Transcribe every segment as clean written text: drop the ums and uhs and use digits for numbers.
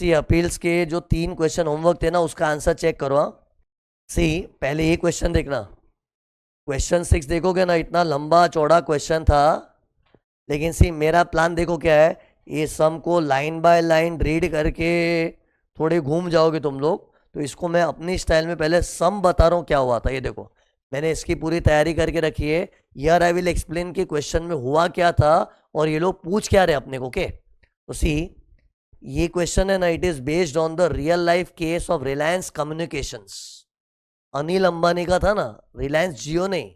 सी appeals के जो 3 question homework थे ना, उसका आंसर चेक करो। सी पहले ये क्वेश्चन देखना, क्वेश्चन 6 देखोगे ना, इतना लंबा चौड़ा क्वेश्चन था, लेकिन सी मेरा प्लान देखो क्या है, ये सम को लाइन बाय लाइन रीड करके थोड़े घूम जाओगे तुम लोग, तो इसको मैं अपनी स्टाइल में पहले सम बता रहा हूँ क्या हुआ था। ये देखो मैंने इसकी पूरी तैयारी करके रखी है, यार आई विल एक्सप्लेन कि क्वेश्चन में हुआ क्या था और ये लोग पूछ क्या रहे अपने को के। तो सी ये क्वेश्चन है ना, it is based on the real life case of Reliance communications. Anil Ambani का था ना, रिलायंस जियो नहीं,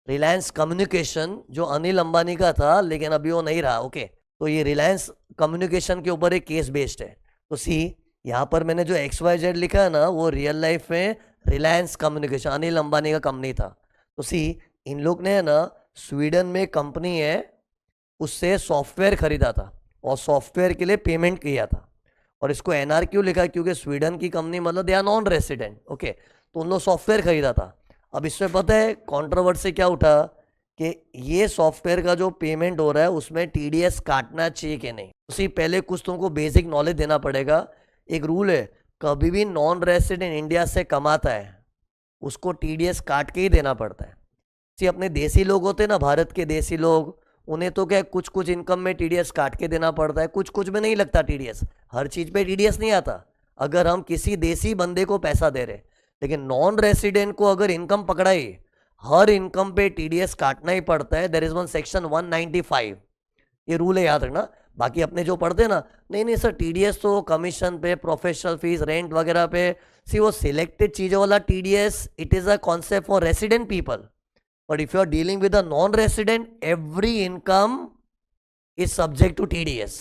रिलायंस कम्युनिकेशन जो अनिल अंबानी का था, लेकिन अभी वो नहीं रहा। ओके, तो ये रिलायंस कम्युनिकेशन के ऊपर एक केस बेस्ड है। तो सी यहाँ पर मैंने जो XYZ लिखा है ना, वो रियल लाइफ में रिलायंस कम्युनिकेशन अनिल अंबानी का कंपनी था। तो सी इन लोग ने है ना, स्वीडन में कंपनी है, उससे सॉफ्टवेयर खरीदा था और सॉफ्टवेयर के लिए पेमेंट किया था। और इसको NR क्यों लिखा, क्योंकि स्वीडन की कंपनी मतलब they are non resident. Okay, तो उन लोग सॉफ्टवेयर खरीदा था। अब इसमें पता है कंट्रोवर्सी क्या उठा, कि ये सॉफ्टवेयर का जो पेमेंट हो रहा है उसमें TDS काटना चाहिए कि नहीं। उसी पहले कुछ तुमको बेसिक नॉलेज देना पड़ेगा। एक रूल है, कभी भी नॉन रेसिडेंट इंडिया से कमाता है उसको TDS काट के ही देना पड़ता है। सी अपने देसी लोग होते हैं ना, भारत के देसी लोग, उन्हें तो क्या कुछ कुछ इनकम में TDS काट के देना पड़ता है, कुछ कुछ में नहीं लगता TDS, हर चीज पे TDS नहीं आता अगर हम किसी देसी बंदे को पैसा दे रहे। लेकिन नॉन रेसिडेंट को अगर इनकम पकड़ाई, हर इनकम पे TDS काटना ही पड़ता है। देयर इज वन सेक्शन 195, ये रूल है, याद रखना। बाकी अपने जो पढ़ते हैं ना, नहीं नहीं सर TDS तो कमीशन पे, प्रोफेशनल फीस, रेंट वगैरह पे, सी वो सिलेक्टेड चीजों वाला TDS, it is a concept for resident people. But if you are dealing with a non resident, every income is subject to TDS।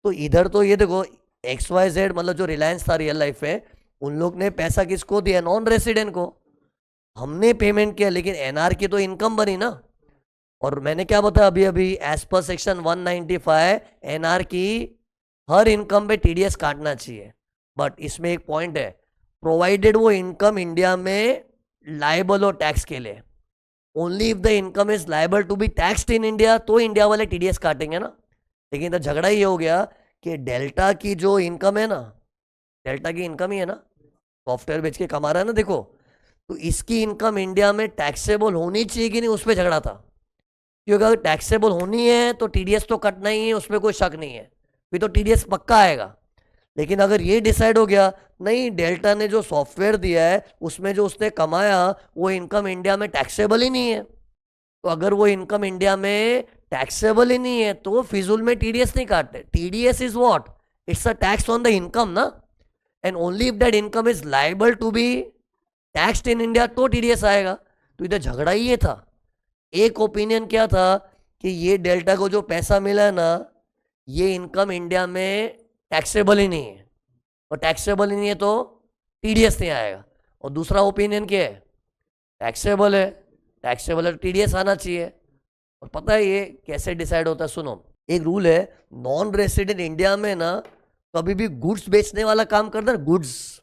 तो इधर तो ये देखो XYZ मतलब जो रिलायंस था रियल लाइफ में, उन लोग ने पैसा किसको दिया, नॉन रेसिडेंट को, हमने पेमेंट किया, लेकिन NR की तो इनकम बनी ना। और मैंने क्या बताया अभी अभी, एज पर सेक्शन 195 NR की हर इनकम पे TDS काटना चाहिए। बट इसमें एक पॉइंट है, प्रोवाइडेड वो इनकम इंडिया में लाइबल हो टैक्स के लिए, only if the income is liable to be taxed in India, तो इंडिया वाले TDS काटेंगे ना। लेकिन तो झगड़ा ये हो गया कि डेल्टा की जो इनकम है ना, डेल्टा की इनकम ही है ना, सॉफ्टवेयर बेच के कमा रहा है ना, देखो, तो इसकी इनकम इंडिया में टैक्सेबल होनी चाहिए कि नहीं, उस पर झगड़ा था। क्योंकि अगर टैक्सेबल होनी है तो TDS तो कटना ही है, उसमें कोई शक नहीं है, फिर तो TDS पक्का आएगा। लेकिन अगर ये डिसाइड हो गया नहीं, डेल्टा ने जो सॉफ्टवेयर दिया है उसमें जो उसने कमाया वो इनकम इंडिया में टैक्सेबल ही नहीं है, तो अगर वो इनकम इंडिया में टैक्सेबल ही नहीं है तो फिजूल में TDS नहीं काटते। TDS is what, it's a tax on the income ना, and only if that income is liable to be taxed in India तो TDS आएगा। तो इधर झगड़ा ही ये था। एक ओपिनियन क्या था कि ये डेल्टा को जो पैसा मिला है ना, ये इनकम इंडिया में टैक्सेबल ही नहीं है, और टैक्सेबल ही नहीं है तो TDS नहीं आएगा। और दूसरा ओपिनियन क्या है, टैक्सेबल है, टैक्सेबल है तो TDS आना चाहिए। और पता है ये कैसे डिसाइड होता है, सुनो, एक रूल है, नॉन रेसिडेंट इंडिया में ना कभी भी गुड्स बेचने वाला काम करता है, गुड्स,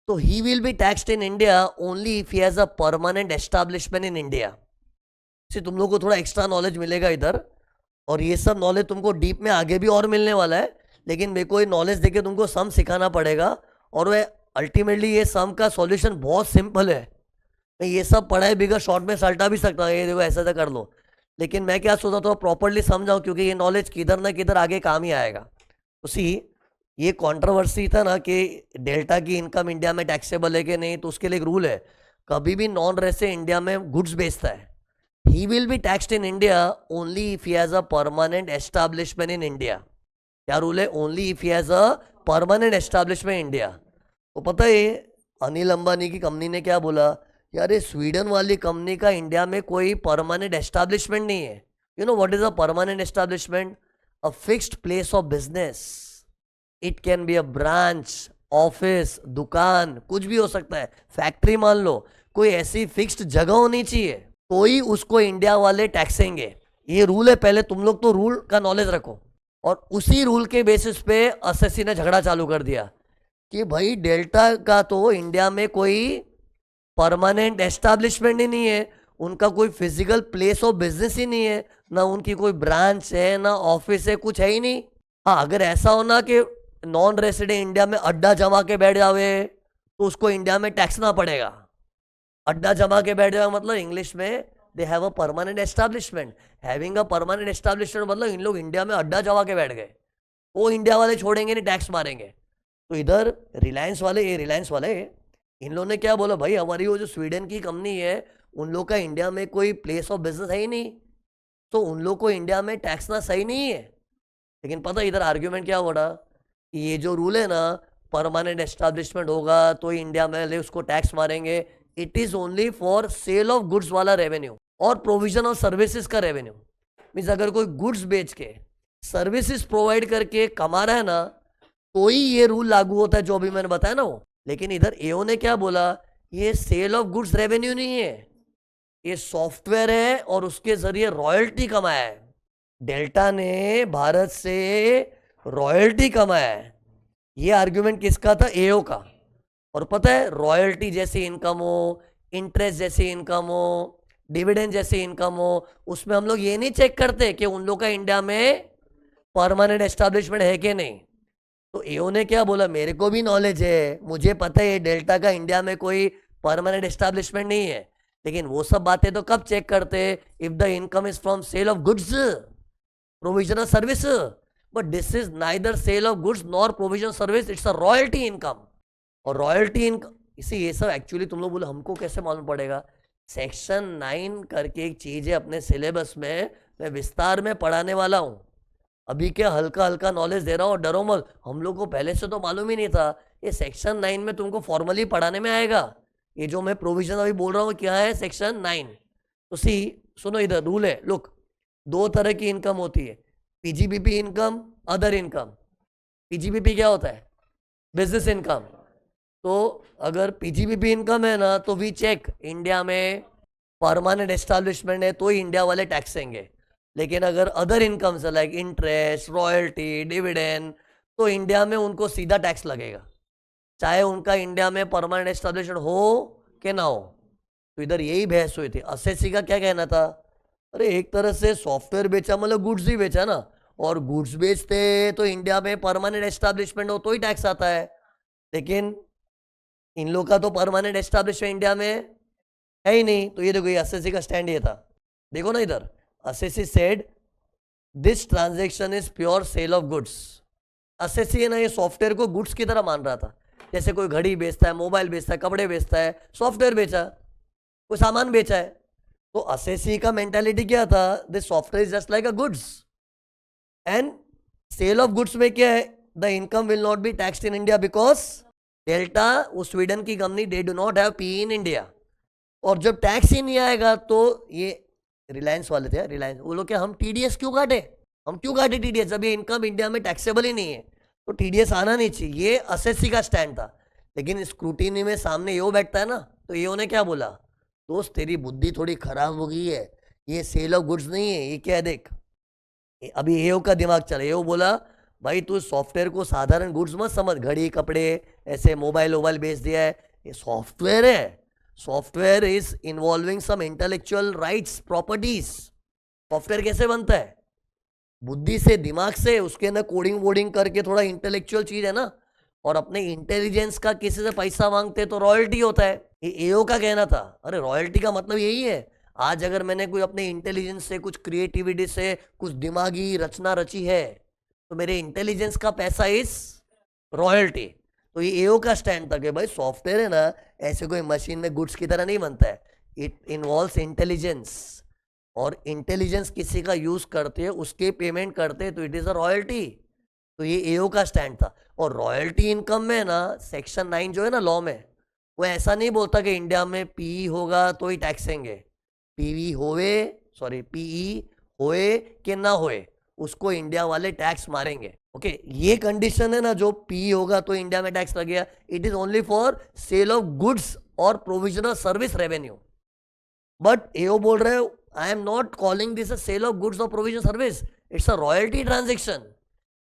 तो he will be taxed in India only if he has a permanent establishment in India. से तुम लोगों को थोड़ा एक्स्ट्रा नॉलेज मिलेगा इधर, और ये सब नॉलेज तुमको डीप में आगे भी और मिलने वाला है। लेकिन मेरे को ये नॉलेज देके तुमको सम सिखाना पड़ेगा, और वह अल्टीमेटली ये सम का सॉल्यूशन बहुत सिंपल है। मैं ये सब पढ़ाई बिगर शॉर्ट में सल्टा भी सकता हूँ, ये देखो ऐसा ऐसा कर लो, लेकिन मैं क्या सोचा था प्रॉपरली समझाऊँ, क्योंकि ये नॉलेज किधर ना किधर आगे काम ही आएगा। उसी ये कंट्रोवर्सी था ना कि डेल्टा की इनकम इंडिया में टैक्सेबल है कि नहीं, तो उसके लिए एक रूल है, कभी भी नॉन रेसे इंडिया में गुड्स बेचता है, he will be taxed in India only if he has a permanent establishment in India। क्या रूल है, only if he has a permanent establishment in India. तो पता है अनिल अंबानी की कंपनी ने क्या बोला, यार ये स्वीडन वाली कंपनी का इंडिया में कोई परमानेंट एस्टैब्लिशमेंट नहीं है। You know what is a permanent establishment, a fixed place of business, it can be a branch, office, दुकान, कुछ भी हो सकता है, फैक्ट्री मान लो, कोई ऐसी फिक्स्ड जगह होनी चाहिए तो ही उसको इंडिया वाले टैक्सेंगे। ये रूल है, पहले तुम लोग तो रूल का नॉलेज रखो। और उसी रूल के बेसिस पे एसएससी ने झगड़ा चालू कर दिया कि भाई डेल्टा का तो इंडिया में कोई परमानेंट एस्टैब्लिशमेंट ही नहीं है, उनका कोई फिजिकल प्लेस ऑफ बिजनेस ही नहीं है, ना उनकी कोई ब्रांच है, ना ऑफिस है, कुछ है ही नहीं। हाँ, अगर ऐसा हो ना कि नॉन रेसिडेंट इंडिया में अड्डा जमा के बैठ जावे तो उसको इंडिया में टैक्स ना पड़ेगा। अड्डा जमा के बैठ जावे मतलब इंग्लिश में they have a permanent establishment. Having a permanent establishment मतलब इन लोग इंडिया में अड्डा जमा के बैठ गए, वो इंडिया वाले छोड़ेंगे नहीं, टैक्स मारेंगे। तो इधर रिलायंस वाले इन लोगों ने क्या बोला, भाई हमारी वो जो स्वीडन की कंपनी है उन लोग का इंडिया में कोई प्लेस ऑफ बिजनेस है ही नहीं, तो उन लोग को इंडिया में टैक्स ना सही नहीं है। लेकिन पता इधर आर्ग्यूमेंट क्या हो रहा, ये जो रूल है ना, परमानेंट एस्टैब्लिशमेंट होगा तो इंडिया में ले उसको टैक्स मारेंगे। It is only for sale of goods वाला रेवेन्यू और प्रोविजन ऑफ सर्विसेज का रेवेन्यू। मीन्स अगर कोई गुड्स बेच के सर्विसेज प्रोवाइड करके कमा रहा है ना, तो ही ये रूल लागू होता है जो अभी मैंने बताया ना वो। लेकिन इधर एओ ने क्या बोला, ये सेल ऑफ गुड्स रेवेन्यू नहीं है, ये सॉफ्टवेयर है और उसके जरिए रॉयल्टी कमाया है। डेल्टा ने भारत से रॉयल्टी कमाया है। ये आर्ग्यूमेंट किसका था, एओ का। और पता है रॉयल्टी जैसी इनकम हो, इंटरेस्ट जैसी इनकम हो, डिविडेंड जैसी इनकम हो, उसमें हम लोग ये नहीं चेक करते कि उन लोग का इंडिया में परमानेंट एस्टैब्लिशमेंट है कि नहीं। तो एओ ने क्या बोला, मेरे को भी नॉलेज है, मुझे पता है डेल्टा का इंडिया में कोई परमानेंट एस्टैब्लिशमेंट नहीं है, लेकिन वो सब बातें तो कब चेक करते, if the income is from sale of goods provisional service. But this is neither sale of goods nor provisional service, it's a royalty income. और रॉयल्टी इनकम इसे ये सब एक्चुअली तुम लोग बोले हमको कैसे मालूम पड़ेगा, सेक्शन 9 करके एक चीज है अपने सिलेबस में, मैं विस्तार में पढ़ाने वाला हूँ। अभी क्या हल्का हल्का नॉलेज दे रहा हूँ, डरो मत, हम लोग को पहले से तो मालूम ही नहीं था। ये सेक्शन 9 में तुमको फॉर्मली पढ़ाने में आएगा। ये जो मैं प्रोविजन अभी बोल रहा हूँ क्या है, सेक्शन 9। तो सी सुनो, इधर रूल है, लुक, दो तरह की इनकम होती है, PGBP income, other income. PGBP क्या होता है, बिजनेस इनकम। तो अगर पीजीबीपी इनकम है ना, तो वी चेक इंडिया में परमानेंट एस्टैब्लिशमेंट है तो ही इंडिया वाले टैक्स देंगे। लेकिन अगर अदर इनकम से लाइक इंटरेस्ट, रॉयल्टी, डिविडेंड, तो इंडिया में उनको सीधा टैक्स लगेगा, चाहे उनका इंडिया में परमानेंट एस्टैब्लिशमेंट हो कि ना हो। तो इधर यही बहस हुई थी। एसएससी का क्या कहना था, अरे एक तरह से सॉफ्टवेयर बेचा मतलब गुड्स ही बेचा ना, और गुड्स बेचते तो इंडिया में परमानेंट एस्टैब्लिशमेंट हो तो ही टैक्स आता है। लेकिन इन लोग का तो परमानेंट एस्टैब्लिशमेंट इंडिया में है ही नहीं। तो ये देखो, ये एसएससी का स्टैंड ये था, देखो ना इधर, SSC said this transaction is pure sale of goods. SSC है ना, ये सॉफ्टवेयर को गुड्स की तरह मान रहा था, जैसे कोई घड़ी बेचता है, मोबाइल बेचता है, कपड़े बेचता है, सॉफ्टवेयर बेचा, कोई सामान बेचा है। तो एसएससी का मेंटालिटी क्या था, this software is just like a goods and sale of goods में क्या है, the income will not be taxed in India because Delta वो स्वीडन की company, they do not have P in India. और जब tax ही नहीं आएगा तो ये रिलायंस वाले थे, रिलायंस, वो लोग क्या, हम टीडीएस क्यों काटे, हम क्यों काटे टीडीएस, जब ये इनकम इंडिया में टैक्सेबल ही नहीं है तो टीडीएस आना नहीं चाहिए। ये एसएससी का स्टैंड था। लेकिन स्क्रूटिनी में सामने यो बैठता है ना, तो यो ने क्या बोला, दोस्त तेरी बुद्धि थोड़ी खराब हो गई है, ये सेल ऑफ गुड्स नहीं है, ये क्या है देख। अभी एओ का दिमाग चला, एओ बोला भाई तू सॉफ्टवेयर को साधारण गुड्स मत समझ, घड़ी, कपड़े, ऐसे मोबाइल वोबाइल बेच दिया है, ये सॉफ्टवेयर है। Software is involving some intellectual rights, properties. Software कैसे बनता है, बुद्धि से, दिमाग से, उसके अंदर कोडिंग वोडिंग करके थोड़ा इंटेलेक्चुअल चीज है ना। और अपने इंटेलिजेंस का किसी से पैसा मांगते तो रॉयल्टी होता है। ये एओ का कहना था, अरे रॉयल्टी का मतलब यही है, आज अगर मैंने कोई अपने इंटेलिजेंस से, कुछ क्रिएटिविटी से, कुछ दिमागी रचना रची है, तो मेरे इंटेलिजेंस का पैसा इज रॉयल्टी। तो ये एओ का स्टैंड था कि भाई सॉफ्टवेयर है ना, ऐसे कोई मशीन में गुड्स की तरह नहीं बनता है, इट इन्वॉल्व्स इंटेलिजेंस, और इंटेलिजेंस किसी का यूज करते हैं, उसके पेमेंट करते हैं, तो इट इज अ रॉयल्टी। तो ये एओ का स्टैंड था। और रॉयल्टी इनकम में ना सेक्शन 9 जो है ना लॉ में, वो ऐसा नहीं बोलता कि इंडिया में पीई होगा तो ही टैक्स देंगे, पीवी होए, सॉरी पीई होए कि ना होए, उसको इंडिया वाले टैक्स मारेंगे। ओके, ये कंडीशन है ना, जो पी होगा तो इंडिया में टैक्स लगेगा, it is only for sale of goods और provisional service revenue. But AO बोल रहे हो, I am not calling this a sale of goods और provisional service, it's a royalty transaction.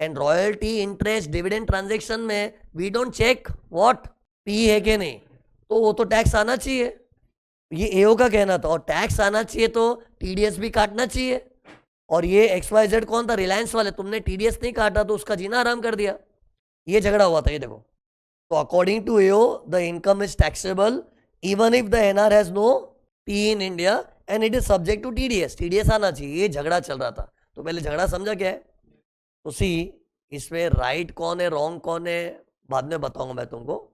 And royalty, interest, dividend transaction में we don't check what PE है कि नहीं, तो वो तो टैक्स आना चाहिए, ये एओ का कहना था। और टैक्स आना चाहिए तो टीडीएस भी काटना चाहिए। और ये XYZ कौन था, रिलायंस वाले, तुमने टीडीएस नहीं काटा तो उसका जीना आराम कर दिया। ये झगड़ा हुआ था, ये देखो। तो according to AO the income is taxable even if the NR has no P in India and it is subject to TDS. TDS आना चाहिए, ये झगड़ा चल रहा था। तो पहले झगड़ा समझा क्या है। तो सी, इसमें राइट कौन है रॉन्ग कौन है बाद में बताऊंगा मैं तुमको।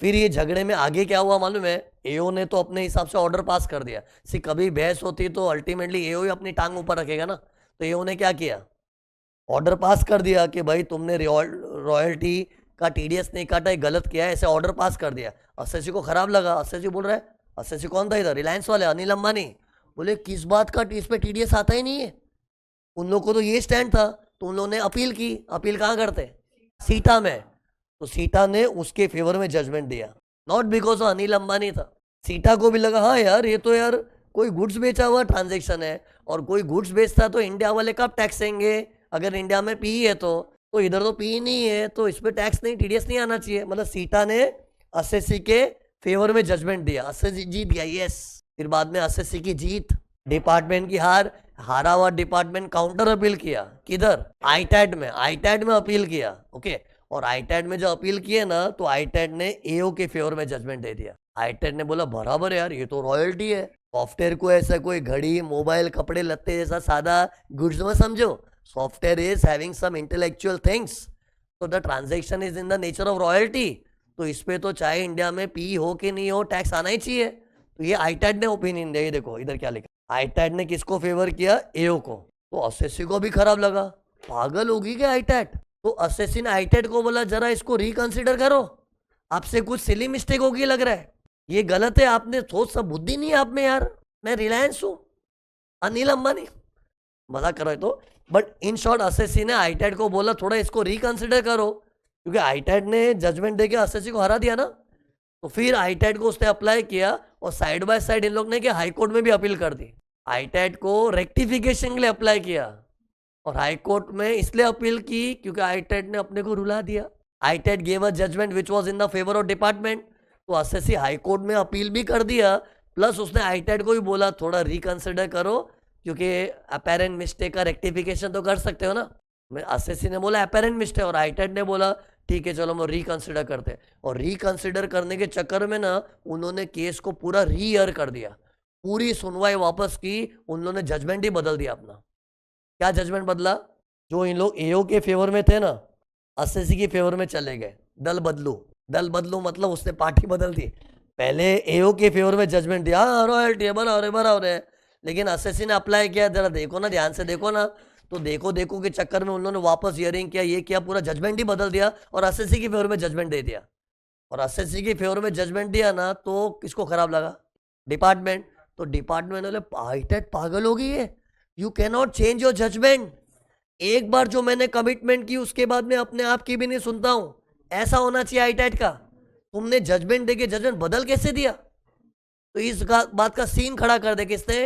फिर ये झगड़े में आगे क्या हुआ मालूम है, एओ ने तो अपने हिसाब से ऑर्डर पास कर दिया। सी, कभी बहस होती तो अल्टीमेटली एओ ही अपनी टांग ऊपर रखेगा ना। तो एओ ने क्या किया, ऑर्डर पास कर दिया कि भाई तुमने रॉयल्टी का टीडीएस नहीं काटा, ये गलत किया है, ऐसे ऑर्डर पास कर दिया। एसएससी को खराब लगा। एसएससी बोल रहा है, एसएससी कौन था इधर, रिलायंस वाले अनिल अंबानी, बोले किस बात का इस पे टीडीएस आता ही नहीं है। उन लोग को तो ये स्टैंड था, तो उन लोगों ने अपील की। अपील कहाँ करते, सीटा में। तो सीटा ने उसके फेवर में जजमेंट दिया, not because of Anil Ambani था। सीटा को भी लगा हाँ यार ये तो यार कोई गुड्स बेचा हुआ ट्रांजेक्शन है, और कोई गुड्स बेचता तो इंडिया वाले कब टैक्स देंगे, अगर इंडिया में पी है तो इधर तो पी नहीं है, तो इस पर टैक्स नहीं, टीडीएस नहीं आना चाहिए। मतलब सीटा ने एसएससी के फेवर में जजमेंट दिया, एसएससी जीत गया, यस। फिर बाद में एसएससी की जीत, डिपार्टमेंट की हार, हारा हुआ डिपार्टमेंट काउंटर अपील किया, किधर, आईटैट में। आईटैट में अपील किया, ओके। और आईटैट में जो अपील किए ना, तो आईटैट ने एओ के फेवर में जजमेंट दे दिया। आईटैट ने बोला बराबर है यार, ये तो रॉयल्टी है। सॉफ्टवेयर को ऐसा कोई घड़ी मोबाइल कपड़े लत्ते जैसा सादा गुड्स में समझो। Software is having some intellectual things, तो the transaction is in the nature of royalty. तो इस पे तो चाहे इंडिया में पी हो कि नहीं हो, टैक्स आना ही चाहिए। तो ये आईटैट ने ओपिनियन दिया। ये देखो इधर क्या लिखा, आईटैट ने किसको फेवर किया, एओ को। तो एसएससी को भी खराब लगा, पागल होगी क्या आईटैट। तो एसएससी ने आईटैट को बोला जरा इसको रिकंसिडर करो, आपसे कुछ सिली मिस्टेक होगी लग रहा है, ये गलत है, आपने सोच सब बुद्धि नहीं है आप में यार, मैं रिलायंस हूँ, अनिल अंबानी, मजाक कर रहे तो। बट इन शॉर्ट एसएससी ने आईटैट को बोला थोड़ा इसको रिकंसिडर करो, क्योंकि आईटैट ने जजमेंट देके एसएससी को हरा दिया ना। तो फिर आईटैट को उसने अप्लाई किया, और साइड बाय साइड इन लोग ने क्या हाई कोर्ट में भी अपील कर दी। आईटैट को रेक्टिफिकेशन के लिए अप्लाई किया, और हाई कोर्ट में इसलिए अपील की क्योंकि आईटैट ने अपने को रुला दिया। ITAT gave a judgement which was in the favour of department. तो एसएससी हाई कोर्ट में अपील भी कर दिया, प्लस उसने आईटैट को भी बोला थोड़ा रिकंसिडर करो, क्योंकि अपेरेंट मिस्टेक का रेक्टिफिकेशन तो कर सकते हो ना। एसएससी ने बोला अपेरेंट मिस्टेक, और आईटैट ने बोला ठीक है चलो हम रिकंसिडर करते हैं। और रिकंसिडर करने के चक्कर में ना उन्होंने केस को पूरा रीयर कर दिया, पूरी सुनवाई वापस की, उन्होंने जजमेंट ही बदल दिया अपना। क्या जजमेंट बदला, जो इन लोग एओ के फेवर में थे ना, एसएससी के फेवर में चले गए। दल बदलू, दल बदलू मतलब उसने पार्टी बदल दी। पहले एओ के फेवर में जजमेंट दिया, हाँ रॉयल्टी है बराबर है, लेकिन एसएससी ने अप्लाई किया, जरा देखो ना ध्यान से देखो ना, तो देखो के चक्कर में उन्होंने वापस हियरिंग किया, ये किया, पूरा जजमेंट ही बदल दिया, और एसएससी के फेवर में जजमेंट दे दिया। और एसएससी के फेवर में जजमेंट दिया ना, तो किसको खराब लगा, डिपार्टमेंट। तो डिपार्टमेंट वाले आईटैट पागल हो गई है, you can not change your judgement. एक बार जो मैंने कमिटमेंट की उसके बाद मैं अपने आप की भी नहीं सुनता हूं, ऐसा होना चाहिए आईटैट का। तुमने जजमेंट देके जजमेंट बदल कैसे दिया। तो इस बात का सीन खड़ा कर दे किसने,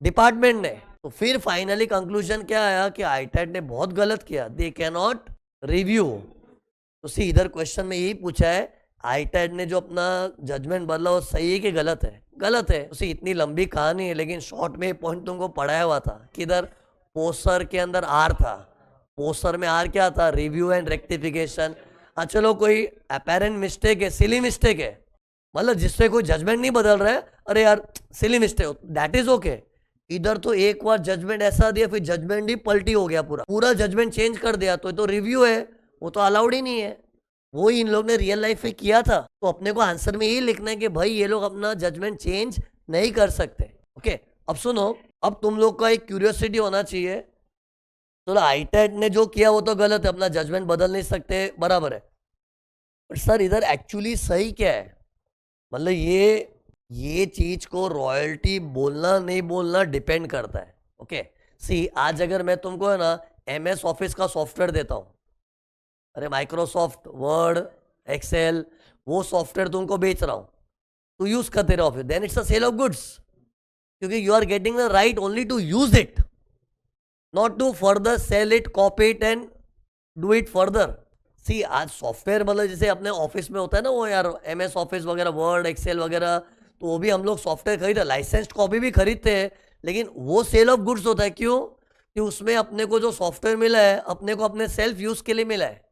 डिपार्टमेंट ने। तो फिर फाइनली कंक्लूजन क्या आया कि आईटैट ने बहुत गलत किया, दे कैन नॉट रिव्यू। तो सी इधर क्वेश्चन में यही पूछा है आईटैट ने जो अपना जजमेंट बदला वो सही है कि गलत है, गलत है। उसी इतनी लंबी कहानी है, लेकिन शॉर्ट में पॉइंट तुमको पढ़ाया हुआ था किधर, पोस्टर के अंदर आर था, पोस्टर में आर क्या था, रिव्यू एंड रेक्टिफिकेशन। चलो कोई अपेरेंट मिस्टेक है, सिली मिस्टेक है, मतलब जिससे कोई जजमेंट नहीं बदल रहा है, अरे यार silly mistake, that is okay. इधर तो एक बार जजमेंट ऐसा दिया, फिर जजमेंट ही पलटी हो गया, पूरा जजमेंट चेंज कर दिया, तो रिव्यू है, वो तो अलाउड ही नहीं है। वो इन लोग ने रियल लाइफ में किया था। तो अपने को आंसर में यही लिखना है कि भाई ये लोग अपना जजमेंट चेंज नहीं कर सकते। ओके, अब सुनो, अब तुम लोग का एक क्यूरियोसिटी होना चाहिए। तो आईटैट ने जो किया वो तो गलत है, अपना जजमेंट बदल नहीं सकते, बराबर है। पर सर इधर एक्चुअली सही क्या है, मतलब ये चीज को रॉयल्टी बोलना नहीं बोलना डिपेंड करता है। ओके सी, आज अगर मैं तुमको है ना एमएस ऑफिस का सॉफ्टवेयर देता हूँ, अरे माइक्रोसॉफ्ट वर्ड एक्सेल, वो सॉफ्टवेयर तुमको बेच रहा हूँ, तो यूज करते रहो, then it's a sale of goods, क्योंकि you are getting the right only to use it, not to further sell it, copy it and do it further. See आज सॉफ्टवेयर मतलब जैसे अपने ऑफिस में होता है ना वो यार एमएस ऑफिस वगैरह, वर्ड एक्सेल वगैरह, तो वो भी हम लोग सॉफ्टवेयर खरीदते, लाइसेंस्ड कॉपी भी खरीदते हैं, लेकिन वो सेल ऑफ गुड्स होता है। क्यों, कि उसमें अपने को जो सॉफ्टवेयर मिला है अपने को अपने सेल्फ यूज के लिए मिला है,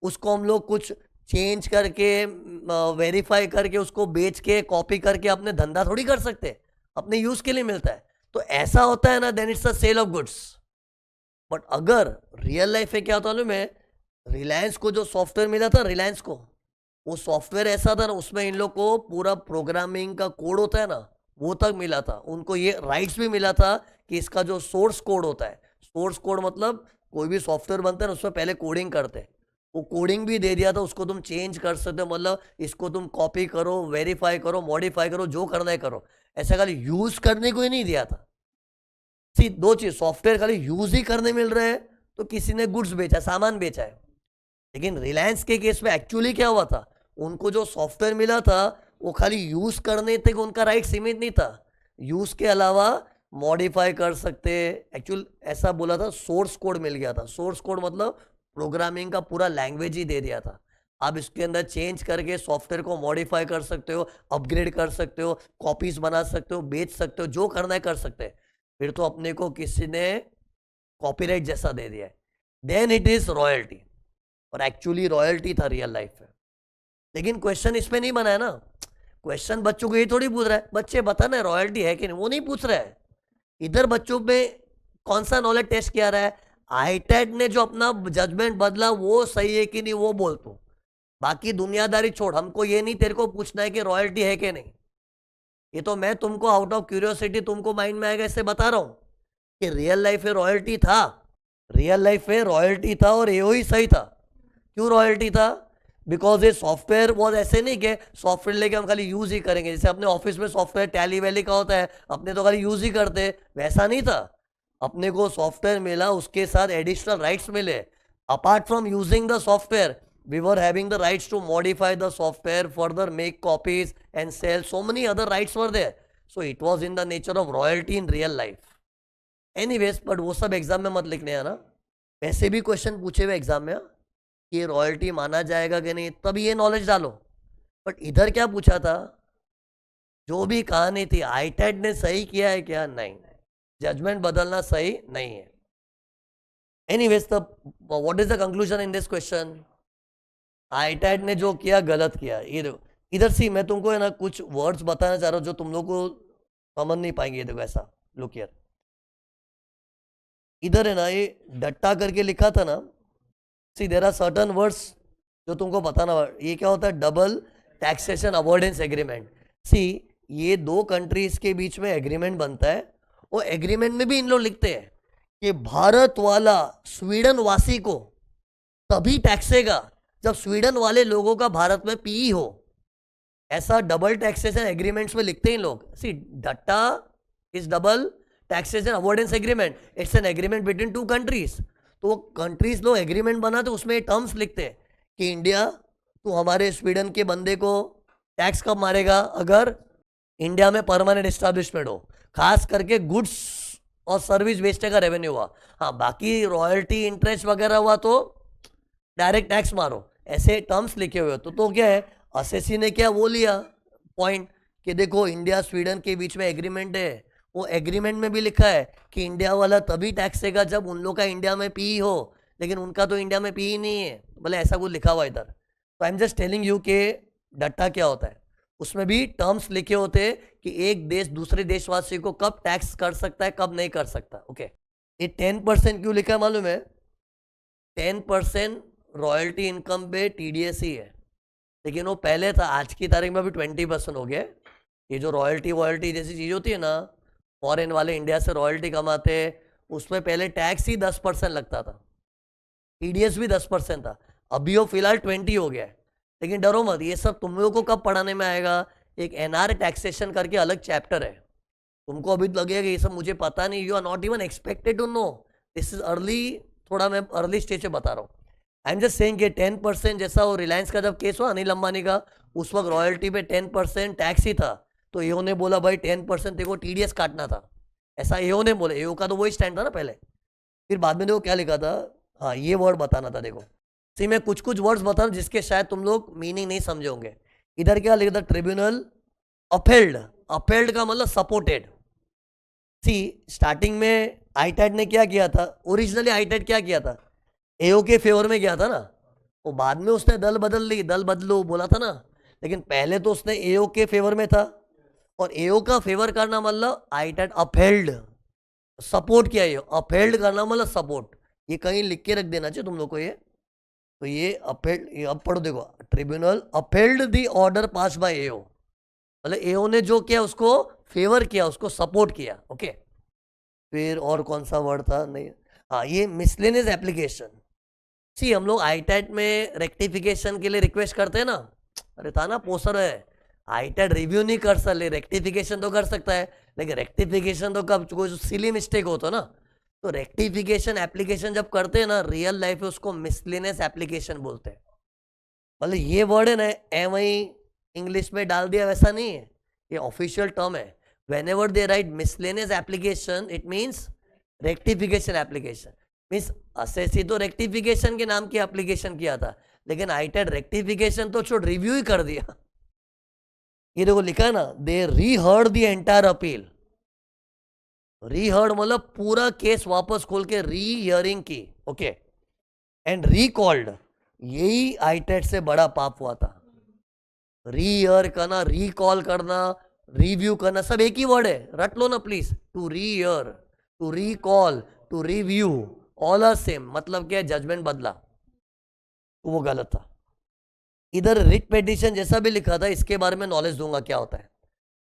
उसको हम लोग कुछ चेंज करके वेरीफाई करके उसको बेच के कॉपी करके अपने धंधा थोड़ी कर सकते, अपने यूज के लिए मिलता है। तो ऐसा होता है ना, then it's a sale of goods. But अगर रियल लाइफ में क्या होता है, मैं रिलायंस को जो सॉफ्टवेयर मिला था, रिलायंस को वो सॉफ्टवेयर ऐसा था ना, उसमें इन लोग को पूरा प्रोग्रामिंग का कोड होता है ना, वो तक मिला था। उनको ये राइट्स भी मिला था कि इसका जो सोर्स कोड होता है, सोर्स कोड मतलब कोई भी सॉफ्टवेयर बनता है ना, उसमें पहले कोडिंग करते हैं, वो कोडिंग भी दे दिया था, उसको तुम चेंज कर सकते हो, मतलब इसको तुम कॉपी करो, वेरीफाई करो, मॉडिफाई करो, जो करना है करो। ऐसा खाली यूज करने को ही नहीं दिया था। सी दो चीज, सॉफ्टवेयर खाली यूज ही करने मिल रहे हैं तो किसी ने गुड्स बेचा, सामान बेचा है। लेकिन रिलायंस के केस में एक्चुअली क्या हुआ था, उनको जो सॉफ्टवेयर मिला था वो खाली यूज करने तक उनका राइट सीमित नहीं था, यूज के अलावा मॉडिफाई कर सकते। एक्चुअल ऐसा बोला था, सोर्स कोड मिल गया था। सोर्स कोड मतलब प्रोग्रामिंग का पूरा लैंग्वेज ही दे दिया था। आप इसके अंदर चेंज करके सॉफ्टवेयर को मॉडिफाई कर सकते हो, अपग्रेड कर सकते हो, कॉपीज बना सकते हो, बेच सकते हो, जो करना है कर सकते हैं। फिर तो अपने को किसी ने कॉपीराइट जैसा दे दिया है, देन इट इज रॉयल्टी। और एक्चुअली रॉयल्टी था रियल लाइफ में। लेकिन क्वेश्चन इसमें नहीं बना है ना, क्वेश्चन बच्चों को ये थोड़ी पूछ रहा है, बच्चे बताना है रॉयल्टी है कि नहीं, वो नहीं पूछ रहा है। इधर बच्चों में कौन सा नॉलेज टेस्ट किया रहा है, आईटेड ने जो अपना जजमेंट बदला वो सही है कि नहीं वो बोल तू, बाकी दुनियादारी छोड़। हमको ये नहीं तेरे को पूछना है कि रॉयल्टी है कि नहीं, ये तो मैं तुमको आउट ऑफ क्यूरियोसिटी तुमको माइंड में आएगा इससे बता रहा हूं कि रियल लाइफ में रॉयल्टी था, रियल लाइफ में रॉयल्टी था और ये ही सही था। क्यों रॉयल्टी था, बिकॉज ये सॉफ्टवेयर बहुत ऐसे नहीं कि सॉफ्टवेयर लेके हम खाली यूज ही करेंगे, जैसे अपने ऑफिस में सॉफ्टवेयर टैली वैली का होता है, अपने तो खाली यूज ही करते, वैसा नहीं था। अपने को सॉफ्टवेयर मिला, उसके साथ एडिशनल राइट्स मिले। Apart from using the software, we were having the rights to modify the software, further make copies and sell. So many other rights were there. So it was in the nature of royalty in real life. Anyways, but वो सब exam में मत लिखने है ना, वैसे भी question पूछे हुए एग्जाम में कि रॉयल्टी माना जाएगा कि नहीं, तब ये नॉलेज डालो। बट इधर क्या पूछा था, जो भी कहानी थी आईटेड ने सही किया है क्या, नहीं, जजमेंट बदलना सही नहीं है। Anyways, the what is the conclusion in this question, ITAT ने जो किया गलत किया। ये देखो इधर सी, मैं तुमको है ना कुछ वर्ड्स बताना चाह रहा हूँ जो तुम लोग को समझ नहीं पाएंगे। ये देखो ऐसा, लुक हियर, इधर है ना ये डट्टा करके लिखा था ना, सी देयर आर सर्टन वर्ड्स जो तुमको बताना। ये क्या होता है, डबल टैक्सेशन अवॉइडेंस एग्रीमेंट। सी ये दो कंट्रीज के बीच में एग्रीमेंट बनता है, वो एग्रीमेंट में भी इन लोग लिखते हैं कि भारत वाला स्वीडन वासी को तभी टैक्सेगा जब स्वीडन वाले लोगों का भारत में पीई हो। ऐसा डबल टैक्सेशन एग्रीमेंट्स में लिखते हैं लोग। See DTAA is double taxation avoidance agreement, it's an agreement between two countries. तो वो कंट्रीज लोग एग्रीमेंट बनाते, उसमें टर्म्स लिखते हैं कि इंडिया तो हमारे स्वीडन के बंदे को टैक्स कब मारेगा, अगर इंडिया में परमानेंट एस्टैब्लिशमेंट हो, खास करके गुड्स और सर्विस बेचने का रेवेन्यू हुआ। हाँ, बाकी रॉयल्टी इंटरेस्ट वगैरह हुआ तो डायरेक्ट टैक्स मारो, ऐसे टर्म्स लिखे हुए। तो क्या है, असेसी ने क्या वो लिया पॉइंट कि देखो इंडिया स्वीडन के बीच में एग्रीमेंट है, वो एग्रीमेंट में भी लिखा है कि इंडिया वाला तभी टैक्स देगा जब उन लोग का इंडिया में पी हो, लेकिन उनका तो इंडिया में पी नहीं है, बोले ऐसा कुछ लिखा हुआ इधर। तो आई एम जस्ट टेलिंग यू कि डट्टा क्या होता है, उसमें भी टर्म्स लिखे होते हैं कि एक देश दूसरे देशवासी को कब टैक्स कर सकता है, कब नहीं कर सकता। ओके, ये 10% क्यों लिखा है मालूम है, 10% रॉयल्टी इनकम पे टीडीएस ही है, लेकिन वो पहले था, आज की तारीख में अभी 20% हो गया। ये जो रॉयल्टी वॉयल्टी जैसी चीज़ होती है ना, फॉरेन वाले इंडिया से रॉयल्टी कमाते, उसमें पहले टैक्स ही 10% लगता था, टीडीएस भी 10% था, अभी वो फिलहाल 20 हो गया है। लेकिन डरो मत, ये सब तुम लोगों को कब पढ़ाने में आएगा, एक एनआर टैक्सेशन करके अलग चैप्टर है। तुमको अभी लगेगा ये सब मुझे पता नहीं, you are not even expected to know, this is early, थोड़ा मैं अर्ली स्टेज पे बता रहा हूँ। आई एम जस्ट सेइंग कि 10% जैसा वो रिलायंस का जब केस हुआ अनिल अंबानी का, उस वक्त रॉयल्टी पे 10% टैक्स ही था, तो एओ ने बोला भाई 10% देखो टीडीएस काटना था, ऐसा एओ ने बोला। एओ का तो वही स्टैंड था ना पहले, फिर बाद में देखो क्या लिखा था। हाँ, ये वर्ड बताना था, देखो सी मैं कुछ कुछ वर्ड्स बता रहा हूँ जिसके शायद तुम लोग मीनिंग नहीं समझे होंगे। इधर क्या लिखा था, ट्रिब्यूनल अपेल्ड, अपेल्ड का मतलब सपोर्टेड। सी स्टार्टिंग में आईटैड ने क्या किया था, ओरिजिनली आईटैड क्या किया था, एओ के फेवर में गया था ना, वो बाद में उसने दल बदल ली, दल बदलो बोला था ना, लेकिन पहले तो उसने एओ के फेवर में था, और एओ का फेवर करना मतलब आईटेट अपहेल्ड, सपोर्ट किया, ये अपहेल्ड करना मतलब सपोर्ट। ये कहीं लिख के रख देना चाहिए तुम लोग को ये। तो ये अपहेल्ड, ये अब पढ़ो देखो, tribunal upheld the order pass by AO, मतलब एओ ने जो किया उसको फेवर किया, उसको सपोर्ट किया। ओके, फिर और कौन सा वर्ड था, नहीं, हाँ ये मिसलेनियस एप्लीकेशन। सी हम लोग आईटेट में रेक्टिफिकेशन के लिए रिक्वेस्ट करते हैं ना, अरे था ना पोस्टर है, आईटेट रिव्यू नहीं कर सकते, रेक्टिफिकेशन तो कर सकता है, लेकिन रेक्टिफिकेशन तो कब कोई सिली मिस्टेक हो तो ना, तो रेक्टिफिकेशन एप्लीकेशन जब करते हैं ना रियल लाइफ में उसको मिसलेनियस एप्लीकेशन बोलते हैं। मतलब ये वर्ड है ना एम आई इंग्लिश में डाल दिया वैसा नहीं है, ये ऑफिशियल टर्म है। whenever they write miscellaneous application it means rectification application, means assessee तो रेक्टिफिकेशन के नाम की एप्लीकेशन किया था, लेकिन आईटेट रेक्टिफिकेशन तो छोड़ रिव्यू ही कर दिया। ये देखो लिखा है ना, दे रीहर्ड द एंटायर अपील, रीहर्ड मतलब पूरा केस वापस खोल के री हियरिंग की। ओके, एंड रिकॉल्ड, यही आईटेट से बड़ा पाप हुआ था। री हियर करना, रिकॉल करना, रिव्यू करना, सब एक ही वर्ड है, रट लो ना please. To rehear, to recall, to review, all are same, मतलब क्या है, जजमेंट बदला, तो वो गलत था। इधर रिट पेटिशन जैसा भी लिखा था, इसके बारे में नॉलेज दूंगा क्या होता है।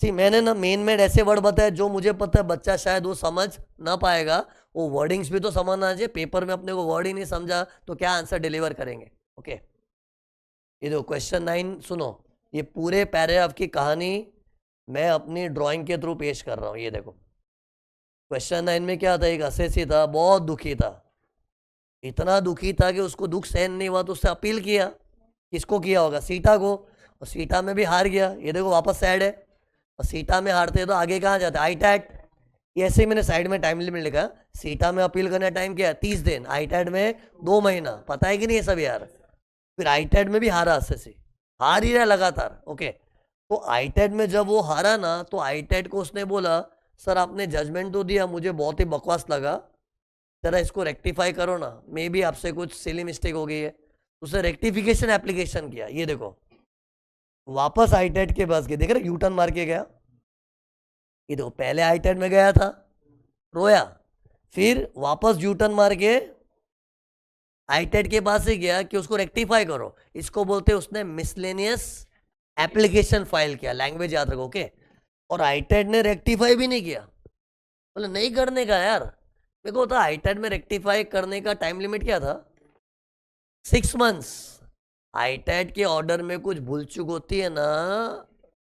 सी मैंने ना मेन में ऐसे वर्ड बताया जो मुझे पता है बच्चा शायद वो समझ ना पाएगा, वो वर्डिंग्स भी तो समझना चाहिए, पेपर में अपने को वर्ड ही नहीं समझा तो क्या आंसर डिलीवर करेंगे। ओके, ये देखो क्वेश्चन 9 सुनो, ये पूरे पैराग्राफ की कहानी मैं अपनी ड्राइंग के थ्रू पेश कर रहा हूँ। ये देखो क्वेश्चन 9 में क्या था, एक असेसी था, बहुत दुखी था, इतना दुखी था कि उसको दुख सहन नहीं हुआ तो उससे अपील किया। किसको किया होगा, सीटा को, और सीटा में भी हार गया। ये देखो वापस साइड है, और सीटा में हारते तो आगे कहाँ जाते, आईटैट। ये ऐसे ही मैंने साइड में टाइम लिमिट लिखा, सीटा में अपील करने टाइम क्या 30 दिन, आईटैट में 2 महीना, पता है कि नहीं ये सब यार। फिर आईटैट में भी हारा असेसी, हार ही रहा लगातार। ओके, तो आईटेट में जब वो हारा ना तो आईटेट को उसने बोला सर आपने जजमेंट तो दिया, मुझे बहुत ही बकवास लगा, जरा इसको रेक्टिफाई करो ना, मे भी आपसे कुछ सिली मिस्टेक हो गई है। उसने रेक्टिफिकेशन एप्लीकेशन किया। ये देखो वापस आईटेट के पास गए, देख रहे यूटर्न मार के गया। ये देखो पहले आईटेट में गया था, रोया, फिर वापस यूटर्न मार के आईटेट के पास ही गया कि उसको रेक्टिफाई करो। इसको बोलते हैं उसने मिसलेनियस एप्लीकेशन फाइल किया, लैंग्वेज याद रखो। ओके, और आईटेट ने रेक्टिफाई भी नहीं किया, बोले नहीं करने का यार। मेरे को था आईटेट में रेक्टिफाई करने का टाइम लिमिट क्या था, 6 मंथ्स। आईटेट के ऑर्डर में कुछ भूल चूक होती है ना,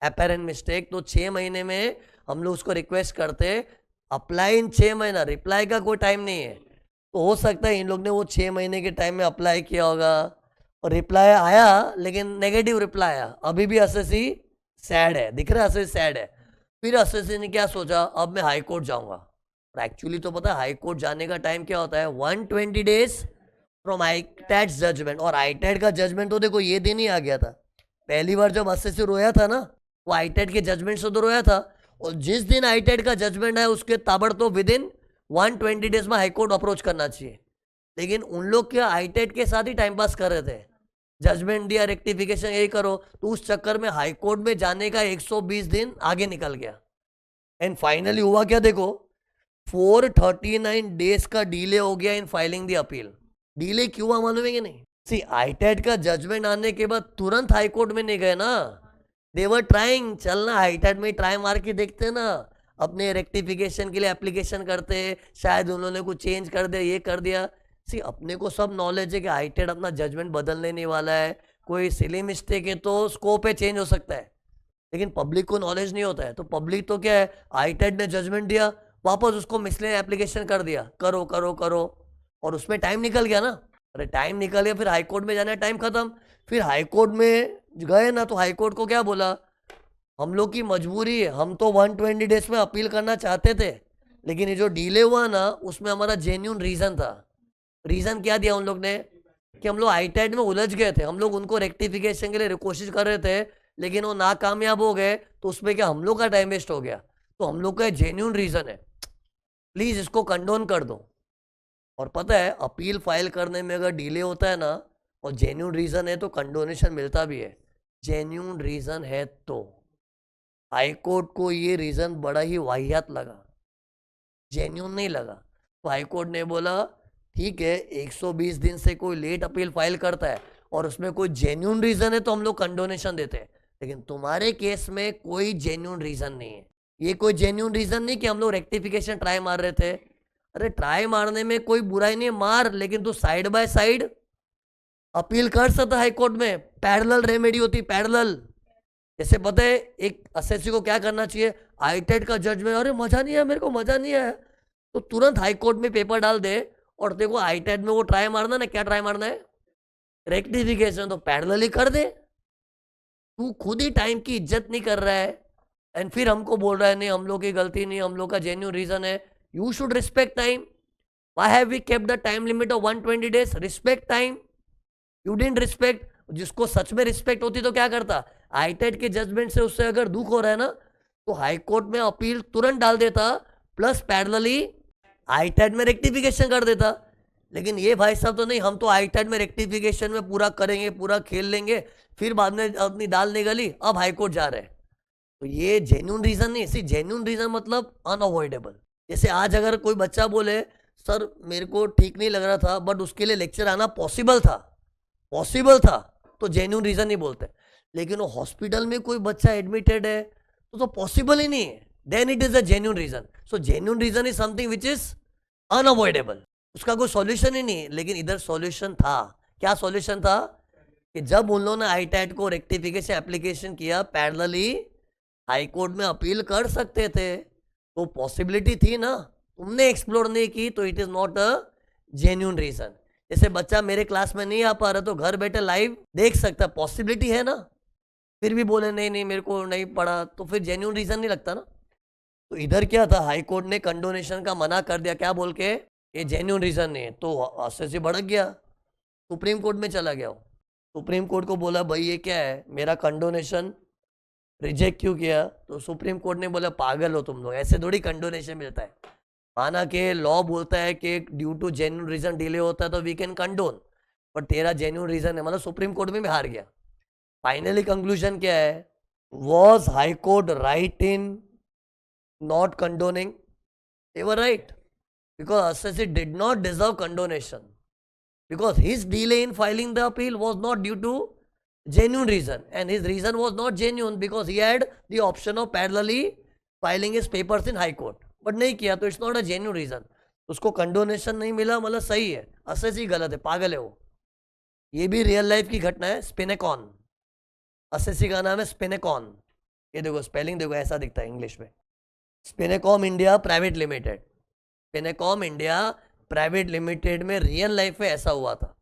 अपेरेंट मिस्टेक, तो 6 महीने में हम लोग उसको रिक्वेस्ट करते, अप्लाई इन 6 महीना, रिप्लाई का कोई टाइम नहीं है। तो हो सकता है इन लोग ने वो 6 महीने के टाइम में अप्लाई किया होगा और रिप्लाई आया, लेकिन नेगेटिव रिप्लाई आया। अभी भी असेसी सैड है, दिख रहा है असेसी सैड है। फिर असेसी ने क्या सोचा, अब मैं हाई कोर्ट जाऊंगा। और एक्चुअली तो पता है हाई कोर्ट जाने का टाइम क्या होता है, 120 डेज फ्रॉम आईटेट जजमेंट। और आईटेट का जजमेंट तो देखो ये दिन ही आ गया था। पहली बार जब असेसी रोया था ना, वो आईटेट के जजमेंट से तो रोया था, और जिस दिन आईटेट का जजमेंट है उसके ताबड़तोड़ विद इन 120 डेज में हाईकोर्ट अप्रोच करना चाहिए। लेकिन उन लोग क्या आईटेट के साथ ही टाइम पास कर रहे थे, जजमेंट दिया, रेक्टिफिकेशन यही करो, तो उस चक्कर में हाईकोर्ट में जाने का 120 दिन आगे निकल गया। एंड फाइनली हुआ क्या देखो, 439 डेज का डिले हो गया in filing the appeal. Delay क्यों हुआ मालूम है कि नहीं, सी आईटेट का जजमेंट आने के बाद तुरंत हाईकोर्ट में नहीं गए ना, देवर ट्राइंग, चलना हाईटेट में ट्राई मार के देखते ना, अपने रेक्टिफिकेशन के लिए एप्लीकेशन करते, शायद उन्होंने कुछ चेंज कर दिया, ये कर दिया। सी अपने को सब नॉलेज है कि आईटेट अपना जजमेंट बदलने नहीं वाला है, कोई सिली मिस्टेक है तो स्कोप है चेंज हो सकता है, लेकिन पब्लिक को नॉलेज नहीं होता है। तो पब्लिक तो क्या है, आईटेट ने जजमेंट दिया, वापस उसको मिसले एप्लीकेशन कर दिया, करो करो करो, और उसमें टाइम निकल गया ना। अरे टाइम निकल गया, फिर हाईकोर्ट में जाना, टाइम खत्म। फिर हाईकोर्ट में गए ना, तो हाईकोर्ट को क्या बोला, हम लोग की मजबूरी है, हम तो 120 डेज में अपील करना चाहते थे, लेकिन ये जो डिले हुआ ना उसमें हमारा जेन्यून रीजन था। रीजन क्या दिया उन लोग ने, कि हम लोग आईटेट में उलझ गए थे, हम लोग उनको रेक्टिफिकेशन के लिए कोशिश कर रहे थे, लेकिन वो नाकामयाब हो गए, तो उसमें क्या हम लोग का टाइम वेस्ट हो गया। तो हम लोग का जेन्यून रीजन है, प्लीज इसको कंडोन कर दो। और पता है अपील फाइल करने में अगर डिले होता है ना, और जेन्यून रीजन है तो कंडोनेशन मिलता भी है, जेन्यून रीजन है तो। हाई कोर्ट को ये रीजन बड़ा ही वाहियात लगा, जेन्यून नहीं लगा, तो हाई कोर्ट ने बोला ठीक है 120 दिन से कोई लेट अपील फाइल करता है और उसमें कोई जेन्यून रीजन है तो हम लोग कंडोनेशन देते हैं, लेकिन तुम्हारे केस में कोई जेन्यून रीजन नहीं है। ये कोई जेन्यून रीजन नहीं कि हम लोग रेक्टिफिकेशन ट्राई मार रहे थे। अरे ट्राई मारने में कोई बुराई नहीं, मार, लेकिन तू साइड बाय साइड अपील कर सकता हाई कोर्ट में, पैरेलल रेमेडी होती, पैरेलल। जैसे पता है एक एसएससी को क्या करना चाहिए, आईटेट का जजमेंट, अरे मजा नहीं आया, मेरे को मजा नहीं आया, तो तुरंत हाई कोर्ट में पेपर डाल दे और देखो आईटेट में वो ट्राई मारना ना, क्या ट्राई मारना है, रेक्टिफिकेशन, तो पैरेलल ही कर दे। तू खुद ही टाइम की इज्जत नहीं कर रहा है एंड फिर हमको बोल रहा है नहीं हम लोग की गलती नहीं, हम लोग का जेन्युइन रीजन है। You should respect time. Why have we kept the time limit of 120 days? Respect time. You didn't respect. जिसको सच में रिस्पेक्ट होती तो क्या करता, आईटेट के जजमेंट से उससे अगर दुख हो रहा है ना तो हाई कोर्ट में अपील तुरंत डाल देता, प्लस पैरेलली आईटेट में रेक्टिफिकेशन कर देता। लेकिन ये भाई साहब तो नहीं, हम तो आईटेट में रेक्टिफिकेशन में पूरा करेंगे, पूरा खेल लेंगे, फिर बाद में अपनी दाल निकली अब हाई कोर्ट जा रहे हैं। तो ये जेन्यून रीजन नहीं, इसी जेन्यून रीजन मतलब अनअवॉइडेबल। जैसे आज अगर कोई बच्चा बोले सर मेरे को ठीक नहीं लग रहा था बट उसके लिए लेक्चर आना पॉसिबल था, तो जेन्यून रीजन नहीं बोलते। लेकिन वो हॉस्पिटल में कोई बच्चा एडमिटेड है तो पॉसिबल ही नहीं है, then it is a genuine reason. So genuine reason is something which is unavoidable, उसका कोई सॉल्यूशन ही नहीं है। लेकिन इधर सॉल्यूशन था। क्या सॉल्यूशन था कि जब उन लोगों ने आईटेट को रेक्टिफिकेशन एप्लीकेशन किया, पैरेलली हाई कोर्ट में अपील कर सकते थे, तो पॉसिबिलिटी थी ना, तुमने एक्सप्लोर नहीं की, तो it is not a genuine reason. जैसे बच्चा मेरे क्लास में नहीं आ पा रहा तो घर बैठे लाइव देख सकता, पॉसिबिलिटी है ना, फिर भी बोले नहीं नहीं मेरे को नहीं पड़ा, तो फिर जेन्यून रीजन नहीं लगता ना। तो इधर क्या था, हाई कोर्ट ने कंडोनेशन का मना कर दिया, क्या बोल के, ये जेन्यून रीजन नहीं है, तो एसएससी भड़क गया, सुप्रीम कोर्ट में चला गया। सुप्रीम कोर्ट को बोला भाई ये क्या है, मेरा कंडोनेशन रिजेक्ट क्यों किया? तो सुप्रीम कोर्ट ने बोला पागल हो तुम लोग, ऐसे थोड़ी कंडोनेशन मिलता है। माना कि लॉ बोलता है कि due to genuine reason delay होता है तो वी कैन कंडोन, पर तेरा जेन्यून रीजन है, मतलब सुप्रीम कोर्ट में भी हार गया। फाइनली कंक्लूजन क्या है, was high court right in not condoning? They were right, because SSC did not deserve condonation, because his delay in filing the appeal was not due to genuine reason, and his reason was not genuine because he had the option of parallelly filing his papers in high court, but नहीं किया, तो it's not a genuine reason. उसको condonation नहीं मिला, मतलब सही है, SSC गलत है, पागल है वो। ये भी रियल लाइफ की घटना है, स्पिनेकॉन, एसएससी का नाम है स्पिनेकॉन। ये देखो स्पेलिंग देखो, ऐसा दिखता है इंग्लिश में, Spinecom India private limited. Spinecom India private limited में रियल लाइफ में ऐसा हुआ था।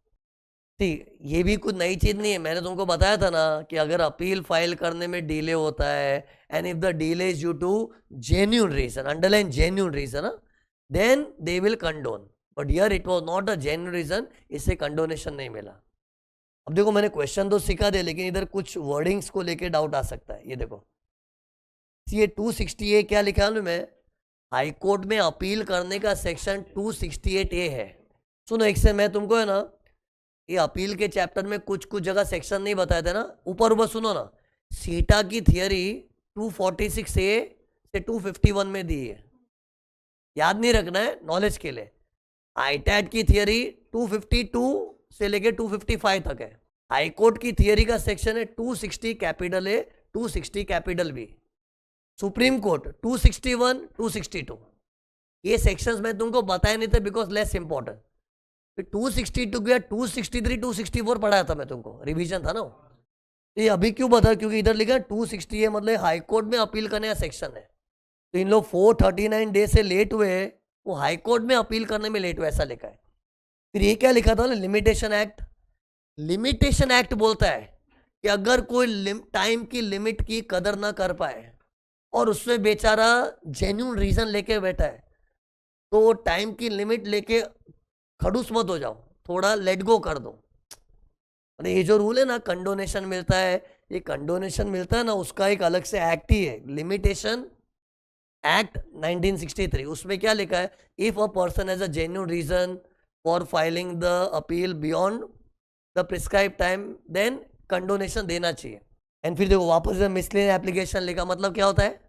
ठीक, ये भी कुछ नई चीज नहीं है, मैंने तुमको बताया था ना कि अगर अपील फाइल करने में डिले होता है and if the delay is due to genuine reason, underline genuine reason, then they will condone, but here it was not a genuine reason, इससे कंडोनेशन नहीं मिला। अब देखो मैंने क्वेश्चन तो सिखा दे, लेकिन इधर कुछ वर्डिंग्स को लेके डाउट आ सकता है। ये देखो ये 260A क्या लिखा है मैं, हाई कोर्ट में अपील करने का सेक्शन 268A है। सुनो एक से मैं तुमको है ना ये अपील के चैप्टर में कुछ कुछ जगह सेक्शन नहीं बताए थे ना, ऊपर ऊपर सुनो ना। सीटा की थियरी 246A से 251 में दी है, याद नहीं रखना है, नॉलेज के लिए। आईटैट की थियरी 252 से लेके 255 तक है। हाई कोर्ट की थियरी का सेक्शन है 260 capital A 260 capital B। Supreme court 261 262। ये सेक्शंस मैं तुमको बताए नहीं थे बिकॉज लेस इंपॉर्टेंट। फिर 262 गया 263 264 पढ़ाया था मैं तुमको, रिवीजन था ना। ये अभी क्यों बता, क्योंकि इधर लिखा 260 है, मतलब हाई कोर्ट में अपील करने का सेक्शन है। तो इन लोग 439 डे से लेट हुए, वो हाई कोर्ट में अपील करने में लेट हुए, ऐसा लिखा है। फिर ये क्या लिखा था ना, लिमिटेशन एक्ट। लिमिटेशन एक्ट बोलता है कि अगर कोई टाइम की लिमिट की कदर ना कर पाए और उसमें बेचारा जेन्यून रीजन लेके बैठा है, तो टाइम की लिमिट लेके खड़ूस मत हो जाओ, थोड़ा लेट गो कर दो। अरे ये जो रूल है ना कंडोनेशन मिलता है, ये कंडोनेशन मिलता है ना, उसका एक अलग से एक्ट ही है, लिमिटेशन एक्ट 1963। उसमें क्या लिखा है, if a person has a genuine reason for filing the appeal beyond the prescribe time, then condonation देना चाहिए। एंड फिर देखो वापस मिसलेनियस एप्लीकेशन लिखा, मतलब क्या होता है,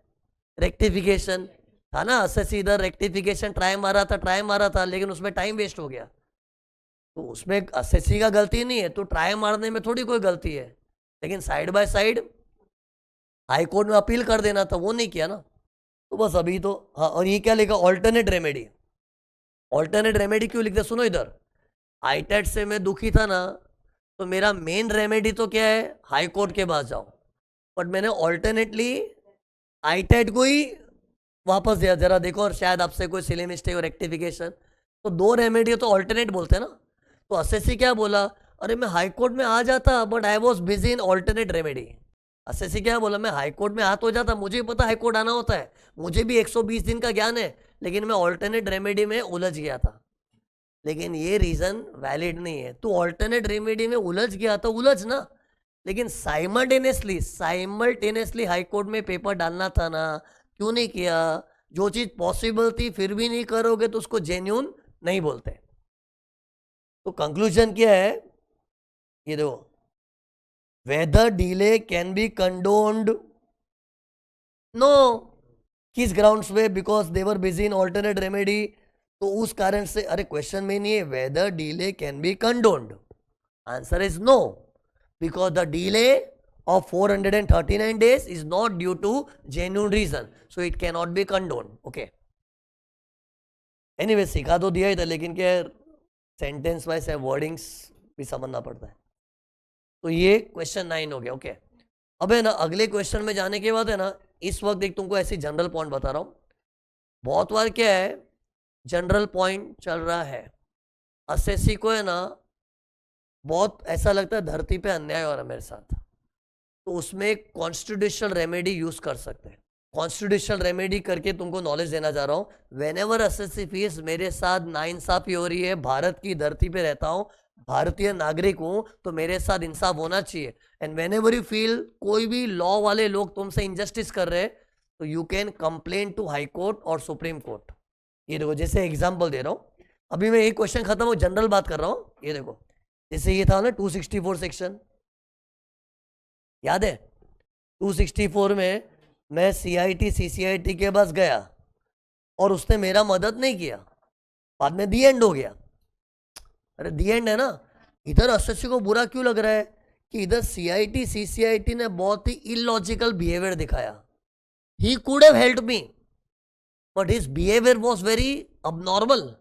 रेक्टिफिकेशन था ना। एसएससी इधर रेक्टिफिकेशन ट्राई मारा था, लेकिन उसमें टाइम वेस्ट हो गया। तो उसमें एसएससी का गलती नहीं है, तो ट्राई मारने में थोड़ी कोई गलती है, लेकिन side by side high court में अपील कर देना था, वो नहीं किया ना। तो बस अभी तो हाँ। और ये क्या लिखा, ऑल्टरनेट रेमेडी। ऑल्टरनेट रेमेडी क्यों लिखते, सुनो इधर, आईटेट से मैं दुखी था ना, तो मेरा मेन रेमेडी तो क्या है, हाई कोर्ट के पास जाओ, बट मैंने ऑल्टरनेटली आईटेट को ही वापस दिया। जरा देखो, और शायद आपसे कोई सिली मिस्टेक और रेक्टिफिकेशन, तो दो रेमेडी तो ऑल्टरनेट बोलते हैं ना। तो एसएससी क्या बोला, अरे मैं हाई कोर्ट में आ जाता but I was busy in alternate remedy. SSC क्या बोला, मैं हाई कोर्ट में आ तो जाता, मुझे भी पता हाई कोर्ट आना होता है, मुझे भी 120 दिन का ज्ञान है, लेकिन मैं ऑल्टरनेट रेमेडी में उलझ गया था। लेकिन ये रीजन वैलिड नहीं है। तू ऑल्टरनेट रेमेडी में उलझ गया तो उलझ ना, लेकिन साइमल्टेनियसली हाई कोर्ट में पेपर डालना था ना, क्यों नहीं किया। जो चीज पॉसिबल थी फिर भी नहीं करोगे तो उसको जेन्यून नहीं बोलते। तो कंक्लूजन क्या है, ये देखो, whether delay can be condoned, no. किस ग्राउंड्स पे, because they were busy in alternate remedy, तो उस कारण से, अरे क्वेश्चन में नहीं है whether delay can be condoned, answer is no, because the delay of 439 days is not due to genuine reason, so it cannot be condoned. Okay, anyway सिखा तो दिया ही था, लेकिन क्या सेंटेंस वाइज है, वर्डिंग्स भी समझना पड़ता है। तो ये क्वेश्चन 9 हो गया। ओके, अब है ना अगले क्वेश्चन में जाने के बाद है ना, इस वक्त एक तुमको ऐसी जनरल पॉइंट बता रहा हूं। बहुत बार क्या है, जनरल पॉइंट चल रहा है, एसएससी को है ना बहुत ऐसा लगता है धरती पे अन्याय हो रहा है मेरे साथ, तो उसमें कॉन्स्टिट्यूशनल रेमेडी यूज कर सकते हैं। कॉन्स्टिट्यूशनल रेमेडी करके तुमको नॉलेज देना चाह रहा हूँ। व्हेनेवर एसएससी फीस मेरे साथ नाइंसाफी हो रही है, भारत की धरती पे रहता हूँ, भारतीय नागरिक हूँ, तो मेरे साथ इंसाफ होना चाहिए। एंड व्हेनेवर यू फील कोई भी लॉ वाले लोग तुमसे इंजस्टिस कर रहे हैं, तो you can complain to high court और सुप्रीम कोर्ट। ये देखो, जैसे एग्जाम्पल दे रहा हूँ, अभी मैं एक क्वेश्चन खत्म हो, जनरल बात कर रहा हूँ। ये देखो, जैसे ये था ना 264 सेक्शन, याद है 264 में मैं सीआईटी सीसीआईटी के पास गया और उसने मेरा मदद नहीं किया, बाद में दी एंड हो गया। अरे दी एंड है ना। इधर एसएससी को बुरा क्यों लग रहा है कि इधर सीआईटी सीसीआईटी ने बहुत ही इलॉजिकल बिहेवियर दिखाया। He could have helped me but his behaviour was very abnormal,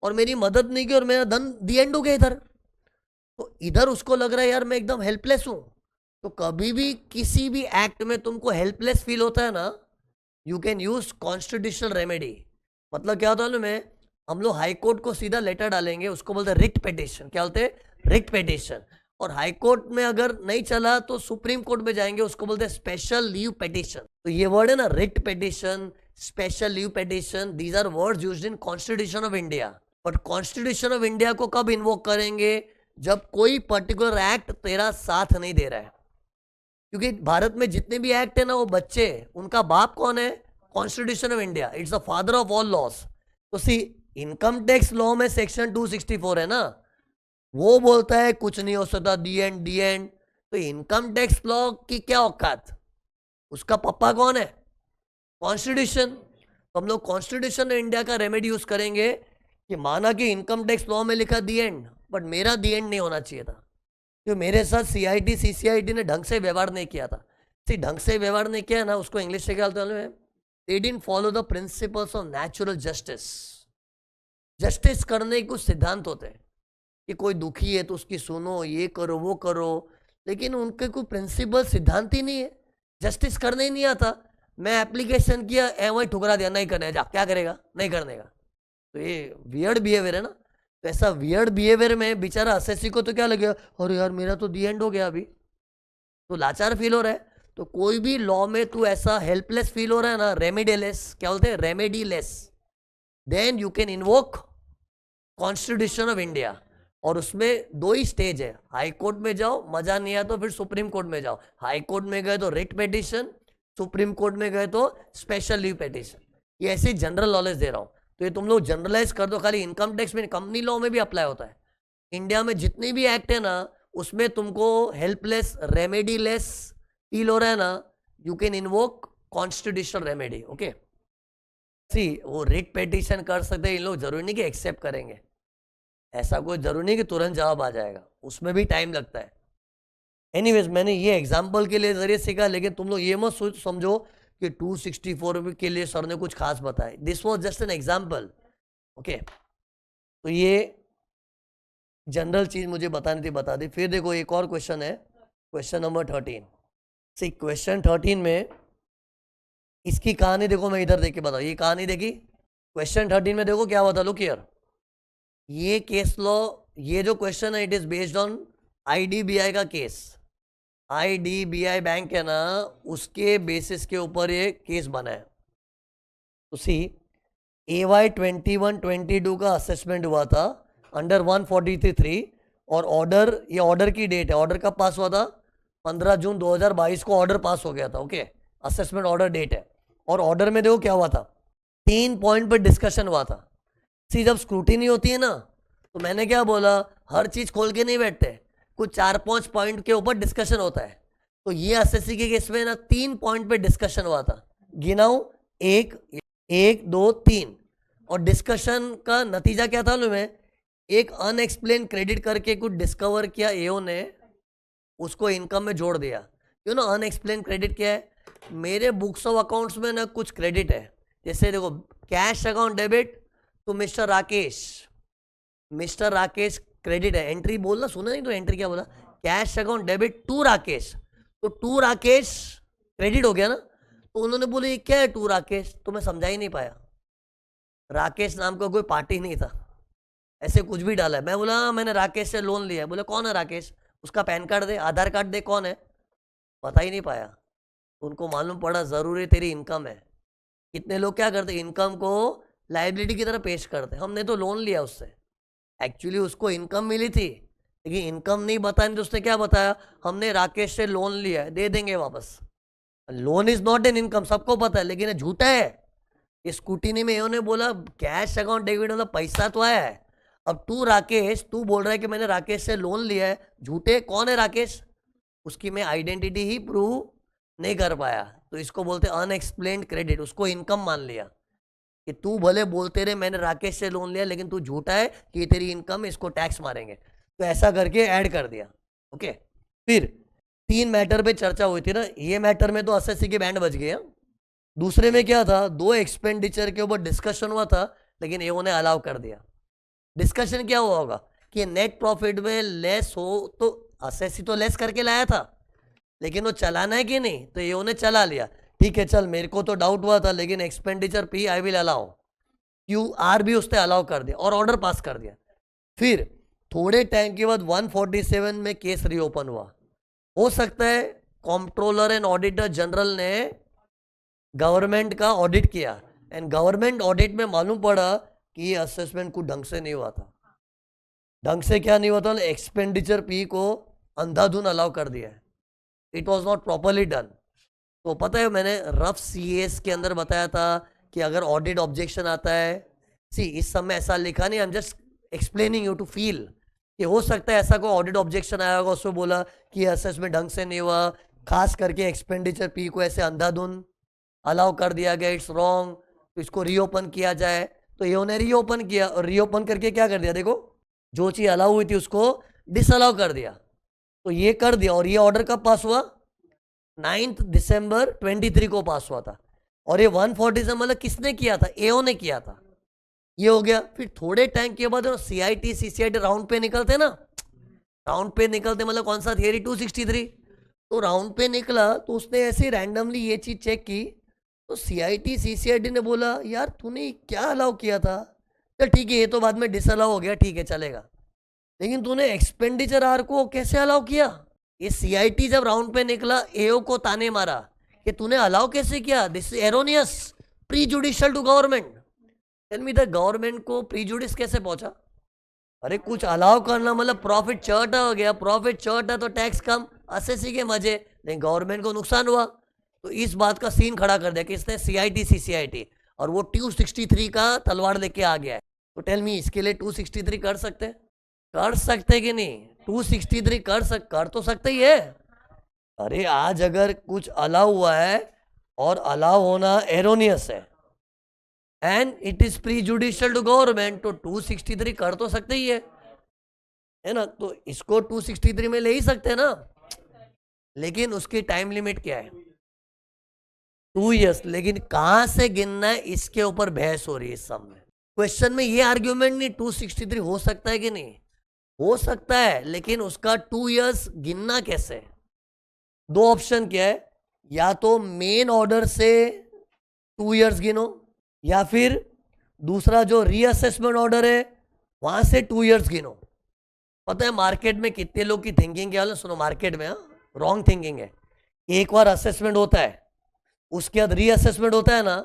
और मेरी मदद नहीं की और मेरा धन दी एंड हो गया इधर। तो इधर उसको लग रहा है यार मैं एकदम हेल्पलेस हूं। तो कभी भी किसी भी एक्ट में तुमको हेल्पलेस फील होता है ना, you can use constitutional remedy. मतलब क्या होता है ना, हम लोग हाई कोर्ट को सीधा लेटर डालेंगे, उसको बोलते हैं रिट पिटीशन। क्या बोलते हैं, रिट पिटीशन। और हाई कोर्ट में अगर नहीं चला तो सुप्रीम कोर्ट में जाएंगे, उसको बोलते हैं स्पेशल लीव पिटीशन। तो ये वर्ड है ना, writ petition, special leave petition, these are words used in constitution of India. But constitution of India को कब इन्वोक करेंगे, जब कोई पर्टिकुलर एक्ट तेरा साथ नहीं दे रहा है। क्योंकि भारत में जितने भी एक्ट है ना, वो बच्चे, उनका बाप कौन है, constitution of India, it's the father of all laws. तो सी इनकम टैक्स लॉ में सेक्शन 264 है ना, वो बोलता है कुछ नहीं हो सकता, दी एंड। तो इनकम टैक्स लॉ की क्या औकात, उसका पप्पा कौन है, कॉन्स्टिट्यूशन। तो हम लोग कॉन्स्टिट्यूशन ऑफ इंडिया का रेमेडी यूज करेंगे कि माना कि इनकम टैक्स लॉ में लिखा दी एंड, बट मेरा दी एंड नहीं होना चाहिए था, क्योंकि मेरे साथ सीआईटी सीसीआईटी ने ढंग से व्यवहार नहीं किया था। ढंग से व्यवहार नहीं किया ना, उसको इंग्लिश से क्या बोलते हैं, they didn't follow the principles of natural justice. Justice करने के कुछ सिद्धांत होते हैं कि कोई दुखी है तो उसकी सुनो, ये करो वो करो, लेकिन उनके कोई प्रिंसिपल सिद्धांत ही नहीं है, जस्टिस करने ही नहीं आता। मैं एप्लीकेशन किया, वही ठुकरा दिया, नहीं करने जा, क्या करेगा, नहीं करने का। तो ये वियर्ड बिहेवियर है ना। तो ऐसा वियर्ड बिहेवियर में बेचारा एसएससी को तो क्या लगेगा, अरे यार मेरा तो दी एंड हो गया, अभी तो लाचार फील हो रहा है। तो कोई भी लॉ में तू ऐसा हेल्पलेस फील हो रहा है ना, रेमेडीलेस, क्या बोलते हैं, remediless, then you can invoke constitution of India. और उसमें दो ही स्टेज है, हाई कोर्ट में जाओ, मजा नहीं आया तो फिर सुप्रीम कोर्ट में जाओ। हाई कोर्ट में गए तो रिट पिटीशन, सुप्रीम कोर्ट में गए तो स्पेशल लीव पिटीशन। ये ऐसे जनरल नॉलेज दे रहा हूं, तो ये तुम लोग जनरलाइज कर दो। खाली इनकम टैक्स में, कंपनी लॉ में भी अप्लाई होता है। इंडिया में जितने भी एक्ट है ना, उसमें तुमको हेल्पलेस रेमेडीलेस फील हो रहा है ना, you can invoke constitutional remedy. Okay, see वो रिट पेटिशन कर सकते हैं इन लोग, जरूरी नहीं कि एक्सेप्ट करेंगे, ऐसा कोई जरूरी नहीं कि तुरंत जवाब आ जाएगा, उसमें भी टाइम लगता है. एनीवेज, मैंने ये एग्जाम्पल के लिए जरिए सीखा, लेकिन तुम लोग ये मत समझो कि 264 के लिए सर ने कुछ खास बताया. This was just an example. Okay, तो ये जनरल चीज मुझे बतानी थी, बता दी. फिर देखो एक और क्वेश्चन है, क्वेश्चन नंबर 13. सी क्वेश्चन 13 में इसकी कहानी देखो, मैं इधर देख के बताऊँ. ये कहानी देखी, क्वेश्चन 13 में देखो क्या हुआ था. लुक हियर, ये केस लॉ, ये जो क्वेश्चन है it is based on IDBI का केस. IDBI बैंक है ना, उसके बेसिस के ऊपर ये केस बना है. तो सी AY 21-22 का असेसमेंट हुआ था अंडर 143(3) और ऑर्डर, ये ऑर्डर की डेट है, ऑर्डर कब पास हुआ था, 15 जून 2022 को ऑर्डर पास हो गया था. ओके, असेसमेंट ऑर्डर डेट है. और ऑर्डर में देखो क्या हुआ था, 3 पॉइंट पर डिस्कशन हुआ था. सी जब स्क्रूटिनी होती है ना, तो मैंने क्या बोला, हर चीज खोल के नहीं बैठते, कुछ 4-5 पॉइंट के ऊपर डिस्कशन होता है. तो ये एसएससी के केस में ना 3 पॉइंट पे डिस्कशन हुआ था. गिनाऊं, 1, 2, 3. और डिस्कशन का नतीजा क्या था मैं, एक अनएक्सप्लेन क्रेडिट करके कुछ डिस्कवर किया एओ ने, उसको इनकम में जोड़ दिया. यू नो अनएक्सप्लेन क्रेडिट क्या है, मेरे बुक्स ऑफ अकाउंट्स में ना कुछ क्रेडिट है. जैसे देखो, कैश अकाउंट डेबिट तो मिस्टर राकेश क्रेडिट है. एंट्री बोलना सुना नहीं तो एंट्री क्या बोला, cash account debit to Rakesh, तो टू राकेश क्रेडिट हो गया ना. तो उन्होंने बोले ये क्या है टू राकेश, तो मैं समझा ही नहीं पाया. राकेश नाम का कोई पार्टी नहीं था, ऐसे कुछ भी डाला है. मैं बोला मैंने राकेश से लोन लिया है. बोले कौन है राकेश, उसका पैन कार्ड दे, आधार कार्ड दे, कौन है, पता ही नहीं पाया. उनको मालूम पड़ा जरूरी तेरी इनकम है. कितने लोग क्या करते, इनकम को लाइबिलिटी की तरह पेश करते. हमने तो लोन लिया उससे, एक्चुअली उसको इनकम मिली थी, लेकिन इनकम नहीं बतानी तो उसने क्या बताया, हमने राकेश से लोन लिया है, दे देंगे वापस. Loan is not an income, सबको पता है, लेकिन झूठा है. ये स्कूटीनी में इन्होंने बोला कैश अकाउंट डेबिट मतलब पैसा तो आया है. अब तू राकेश, तू बोल रहा है कि मैंने राकेश से लोन लिया है, झूठे. कौन है राकेश, उसकी मैं आइडेंटिटी ही प्रूव नहीं कर पाया, तो इसको बोलते अनएक्सप्लेन्ड क्रेडिट. उसको इनकम मान लिया कि तू भले बोलते रहे मैंने राकेश से लोन लिया, लेकिन तू झूठा है कि ये तेरी इनकम, इसको टैक्स मारेंगे. तो ऐसा करके ऐड कर दिया. ओके, फिर 3 मैटर पे चर्चा हुई थी ना. ये मैटर में तो एसएससी के बैंड बज गए. दूसरे में क्या था, 2 एक्सपेंडिचर के ऊपर डिस्कशन हुआ था, लेकिन एओ ने अलाउ कर दिया. डिस्कशन क्या हुआ होगा कि नेट प्रॉफिट में लेस हो, तो एसएससी तो लेस करके लाया था, लेकिन वो चलाना है कि नहीं, तो एओ ने चला लिया. ठीक है, चल मेरे को तो डाउट हुआ था, लेकिन expenditure P I will allow, QR भी उसने अलाउ कर दिया और ऑर्डर पास कर दिया. फिर थोड़े टाइम के बाद 147 में केस रीओपन हुआ. हो सकता है कंट्रोलर एंड ऑडिटर जनरल ने गवर्नमेंट का ऑडिट किया, एंड गवर्नमेंट ऑडिट में मालूम पड़ा कि ये असेसमेंट कुछ ढंग से नहीं हुआ था. ढंग से क्या नहीं हुआ था, एक्सपेंडिचर पी को अंधाधुन अलाउ कर दिया है. It was not properly done. तो पता है मैंने रफ CAS के अंदर बताया था कि अगर ऑडिट ऑब्जेक्शन आता है, सी इस समय ऐसा लिखा नहीं, I am just explaining you to feel कि हो सकता है ऐसा कोई ऑडिट ऑब्जेक्शन आया होगा, उसमें बोला कि असेसमेंट ढंग से नहीं हुआ, खास करके एक्सपेंडिचर पी को ऐसे अंधाधुन अलाउ कर दिया गया, इट्स रॉन्ग, तो इसको रीओपन किया जाए. तो ये उन्हें रीओपन किया, और रीओपन करके क्या कर दिया, देखो जो चीज़ अलाउ हुई थी उसको डिसअलाउ कर दिया. तो ये कर दिया, और ये ऑर्डर कब पास हुआ, 9 दिसंबर 23 को पास हुआ था. और ये 147 मतलब किसने किया था, एओ ने किया था. ये हो गया. फिर थोड़े टाइम के बाद CIT CCIT राउंड पे निकलते ना, राउंड पे निकलते मतलब कौन सा थियरी 263, तो राउंड पे निकला, तो उसने ऐसे रैंडमली ये चीज चेक की, तो CIT CCIT ने बोला यार तूने क्या अलाउ किया था, चल ठीक है ये तो बाद में डिसअलाउ हो गया, ठीक है चलेगा, लेकिन तूने एक्सपेंडिचर आर को कैसे अलाउ किया. ये CIT जब राउंड पे निकला, एओ को ताने मारा कि तूने अलाउ कैसे किया, this is erroneous, prejudicial to government. Tell me the government को प्रीजुडिस कैसे पहुंचा. अरे कुछ अलाउ करना मतलब प्रॉफिट चौटा हो गया, प्रॉफिट चौटा तो टैक्स कम, एसएससी के मजे, लेकिन गवर्नमेंट को नुकसान हुआ. तो इस बात का सीन खड़ा कर दिया किसने, CIT CCIT, और वो 263 का तलवार लेके आ गया है. तो टेल मी इसके लिए 263 कर सकते हैं. कर सकते कि नहीं? 263 कर तो सकते ही है। अरे आज अगर कुछ अलाउ हुआ है और अलाउ होना एरोनियस है and it is prejudicial to government, तो 263 कर तो सकते ही है ना? तो इसको 263 में ले ही सकते हैं ना, लेकिन उसकी टाइम लिमिट क्या है? 2 years। लेकिन कहां से गिनना है इसके ऊपर बहस हो रही है इस समय। क्वेश्चन में ये आर्ग्यूमेंट नहीं 263 हो सकता है कि नहीं, हो सकता है, लेकिन उसका 2 years गिनना कैसे? दो ऑप्शन क्या है, या तो मेन ऑर्डर से 2 years गिनो, या फिर दूसरा जो रीअसेसमेंट ऑर्डर है वहां से 2 years गिनो। पता है मार्केट में कितने लोग की थिंकिंग क्या है? सुनो, मार्केट में रॉन्ग थिंकिंग है। एक बार असेसमेंट होता है, उसके बाद रीअसेसमेंट होता है ना,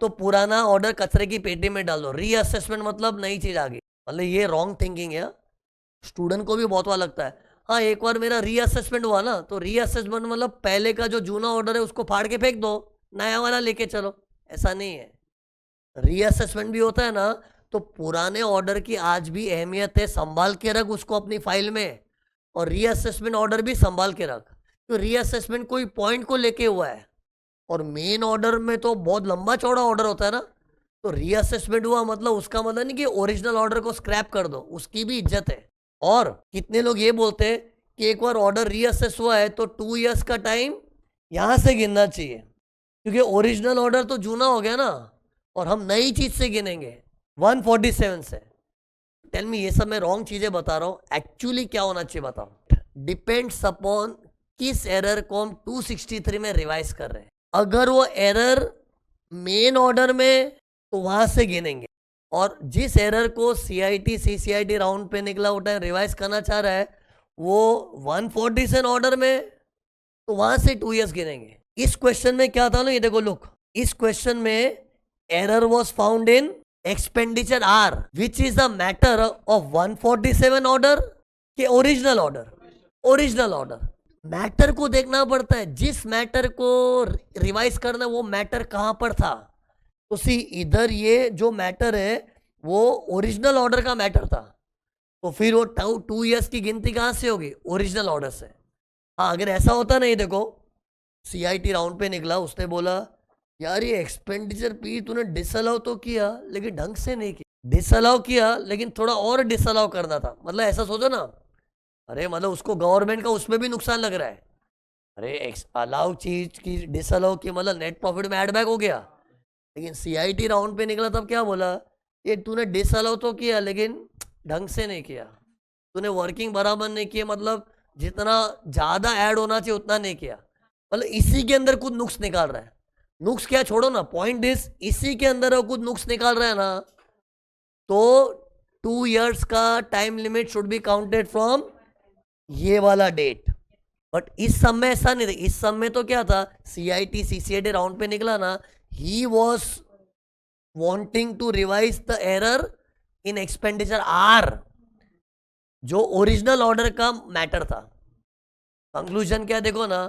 तो पुराना ऑर्डर कचरे की पेटी में डाल दो। रीअसेसमेंट मतलब नई चीज आ गई, मतलब ये रॉन्ग थिंकिंग है। स्टूडेंट को भी बहुत बार लगता है हाँ एक बार मेरा रीअसेसमेंट हुआ ना, तो रीअसेसमेंट मतलब पहले का जो जूना ऑर्डर है उसको फाड़ के फेंक दो, नया वाला लेके चलो। ऐसा नहीं है। रीअसेसमेंट भी होता है ना, तो पुराने ऑर्डर की आज भी अहमियत है, संभाल के रख उसको अपनी फाइल में, और रीअसेसमेंट ऑर्डर भी संभाल के रख। तो रीअसेसमेंट कोई पॉइंट को लेके हुआ है, और मेन ऑर्डर में तो बहुत लंबा चौड़ा ऑर्डर होता है ना, तो रीअसेसमेंट हुआ मतलब उसका मतलब नहीं कि ओरिजिनल ऑर्डर को स्क्रैप कर दो, उसकी भी इज्जत है। और कितने लोग ये बोलते हैं कि एक बार ऑर्डर रीअसेस हुआ है तो 2 years का टाइम यहां से गिनना चाहिए, क्योंकि ओरिजिनल ऑर्डर तो जूना हो गया ना, और हम नई चीज से गिनेंगे 147 से। टेल मी, ये सब मैं रॉन्ग चीजें बता रहा हूं, एक्चुअली क्या होना चाहिए बताओ? डिपेंड्स अपॉन किस एरर को हम 263 में रिवाइज कर रहे हैं। अगर वो एरर मेन ऑर्डर में, तो वहां से गिनेंगे, और जिस एरर को CIT CCIT राउंड पे निकला वो टाइम रिवाइज करना चाह रहा है वो 147 ऑर्डर में, तो वहां से 2 years गिनेंगे। इस क्वेश्चन में क्या था ना, ये देखो लुक, इस क्वेश्चन में error was found in expenditure R, which is the matter of 147 order के original order. Original order matter को देखना पड़ता है, जिस मैटर को रिवाइज करना वो मैटर कहां पर था। तो सी इधर ये जो मैटर है वो ओरिजिनल ऑर्डर का मैटर था, तो फिर वो 2 years की गिनती कहां से होगी? ओरिजिनल ऑर्डर से। हाँ अगर ऐसा होता नहीं, देखो CIT राउंड पे निकला, उसने बोला यार ये एक्सपेंडिचर पी तूने डिसअलाउ तो किया लेकिन ढंग से नहीं किया, डिसअलाउ किया लेकिन थोड़ा और डिसअलाउ करना था। मतलब ऐसा सोचो ना, अरे मतलब उसको गवर्नमेंट का उसमें भी नुकसान लग रहा है। अरे अलाउ चीज की डिसअलाउ की मतलब नेट प्रॉफिट में ऐड बैक हो गया, लेकिन CIT राउंड पे निकला तब क्या बोला, ये तूने डिसअलाउ तो किया लेकिन ढंग से नहीं किया, तूने वर्किंग बराबर नहीं किया, मतलब जितना ज्यादा ऐड होना चाहिए उतना नहीं किया। मतलब इसी के अंदर कुछ नुक्स निकाल रहा है। नुक्स क्या छोड़ो ना, पॉइंट इज इसी के अंदर वो कुछ नुक्स निकाल रहा है ना, तो 2 years का time limit should be counted from ये वाला डेट। बट इस समय ऐसा नहीं था, इस समय तो क्या था, CIT CCIT राउंड पे निकला ना, he was wanting to revise the error in expenditure R, जो ओरिजिनल ऑर्डर का मैटर था। कंक्लूजन क्या देखो ना,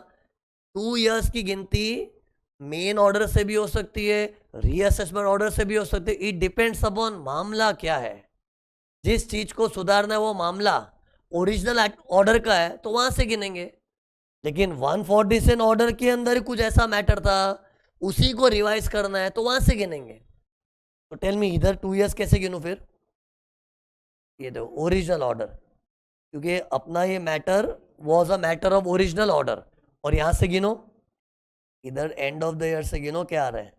2 years की गिनती मेन ऑर्डर से भी हो सकती है, रीअसेसमेंट ऑर्डर से भी हो सकती है। इट डिपेंड्स अपॉन मामला क्या है, जिस चीज को सुधारना है वो मामला ओरिजिनल ऑर्डर का है तो वहां से गिनेंगे। लेकिन 147 ऑर्डर के अंदर कुछ ऐसा मैटर था, उसी को रिवाइज करना है तो वहां से गिनेंगे। तो टेल मी इधर 2 years कैसे गिनूं फिर? ये देखो ओरिजिनल ऑर्डर, क्योंकि अपना ये matter was a matter of original order, और यहां से गिनो, इधर एंड ऑफ द ईयर से गिनो, क्या आ रहा है?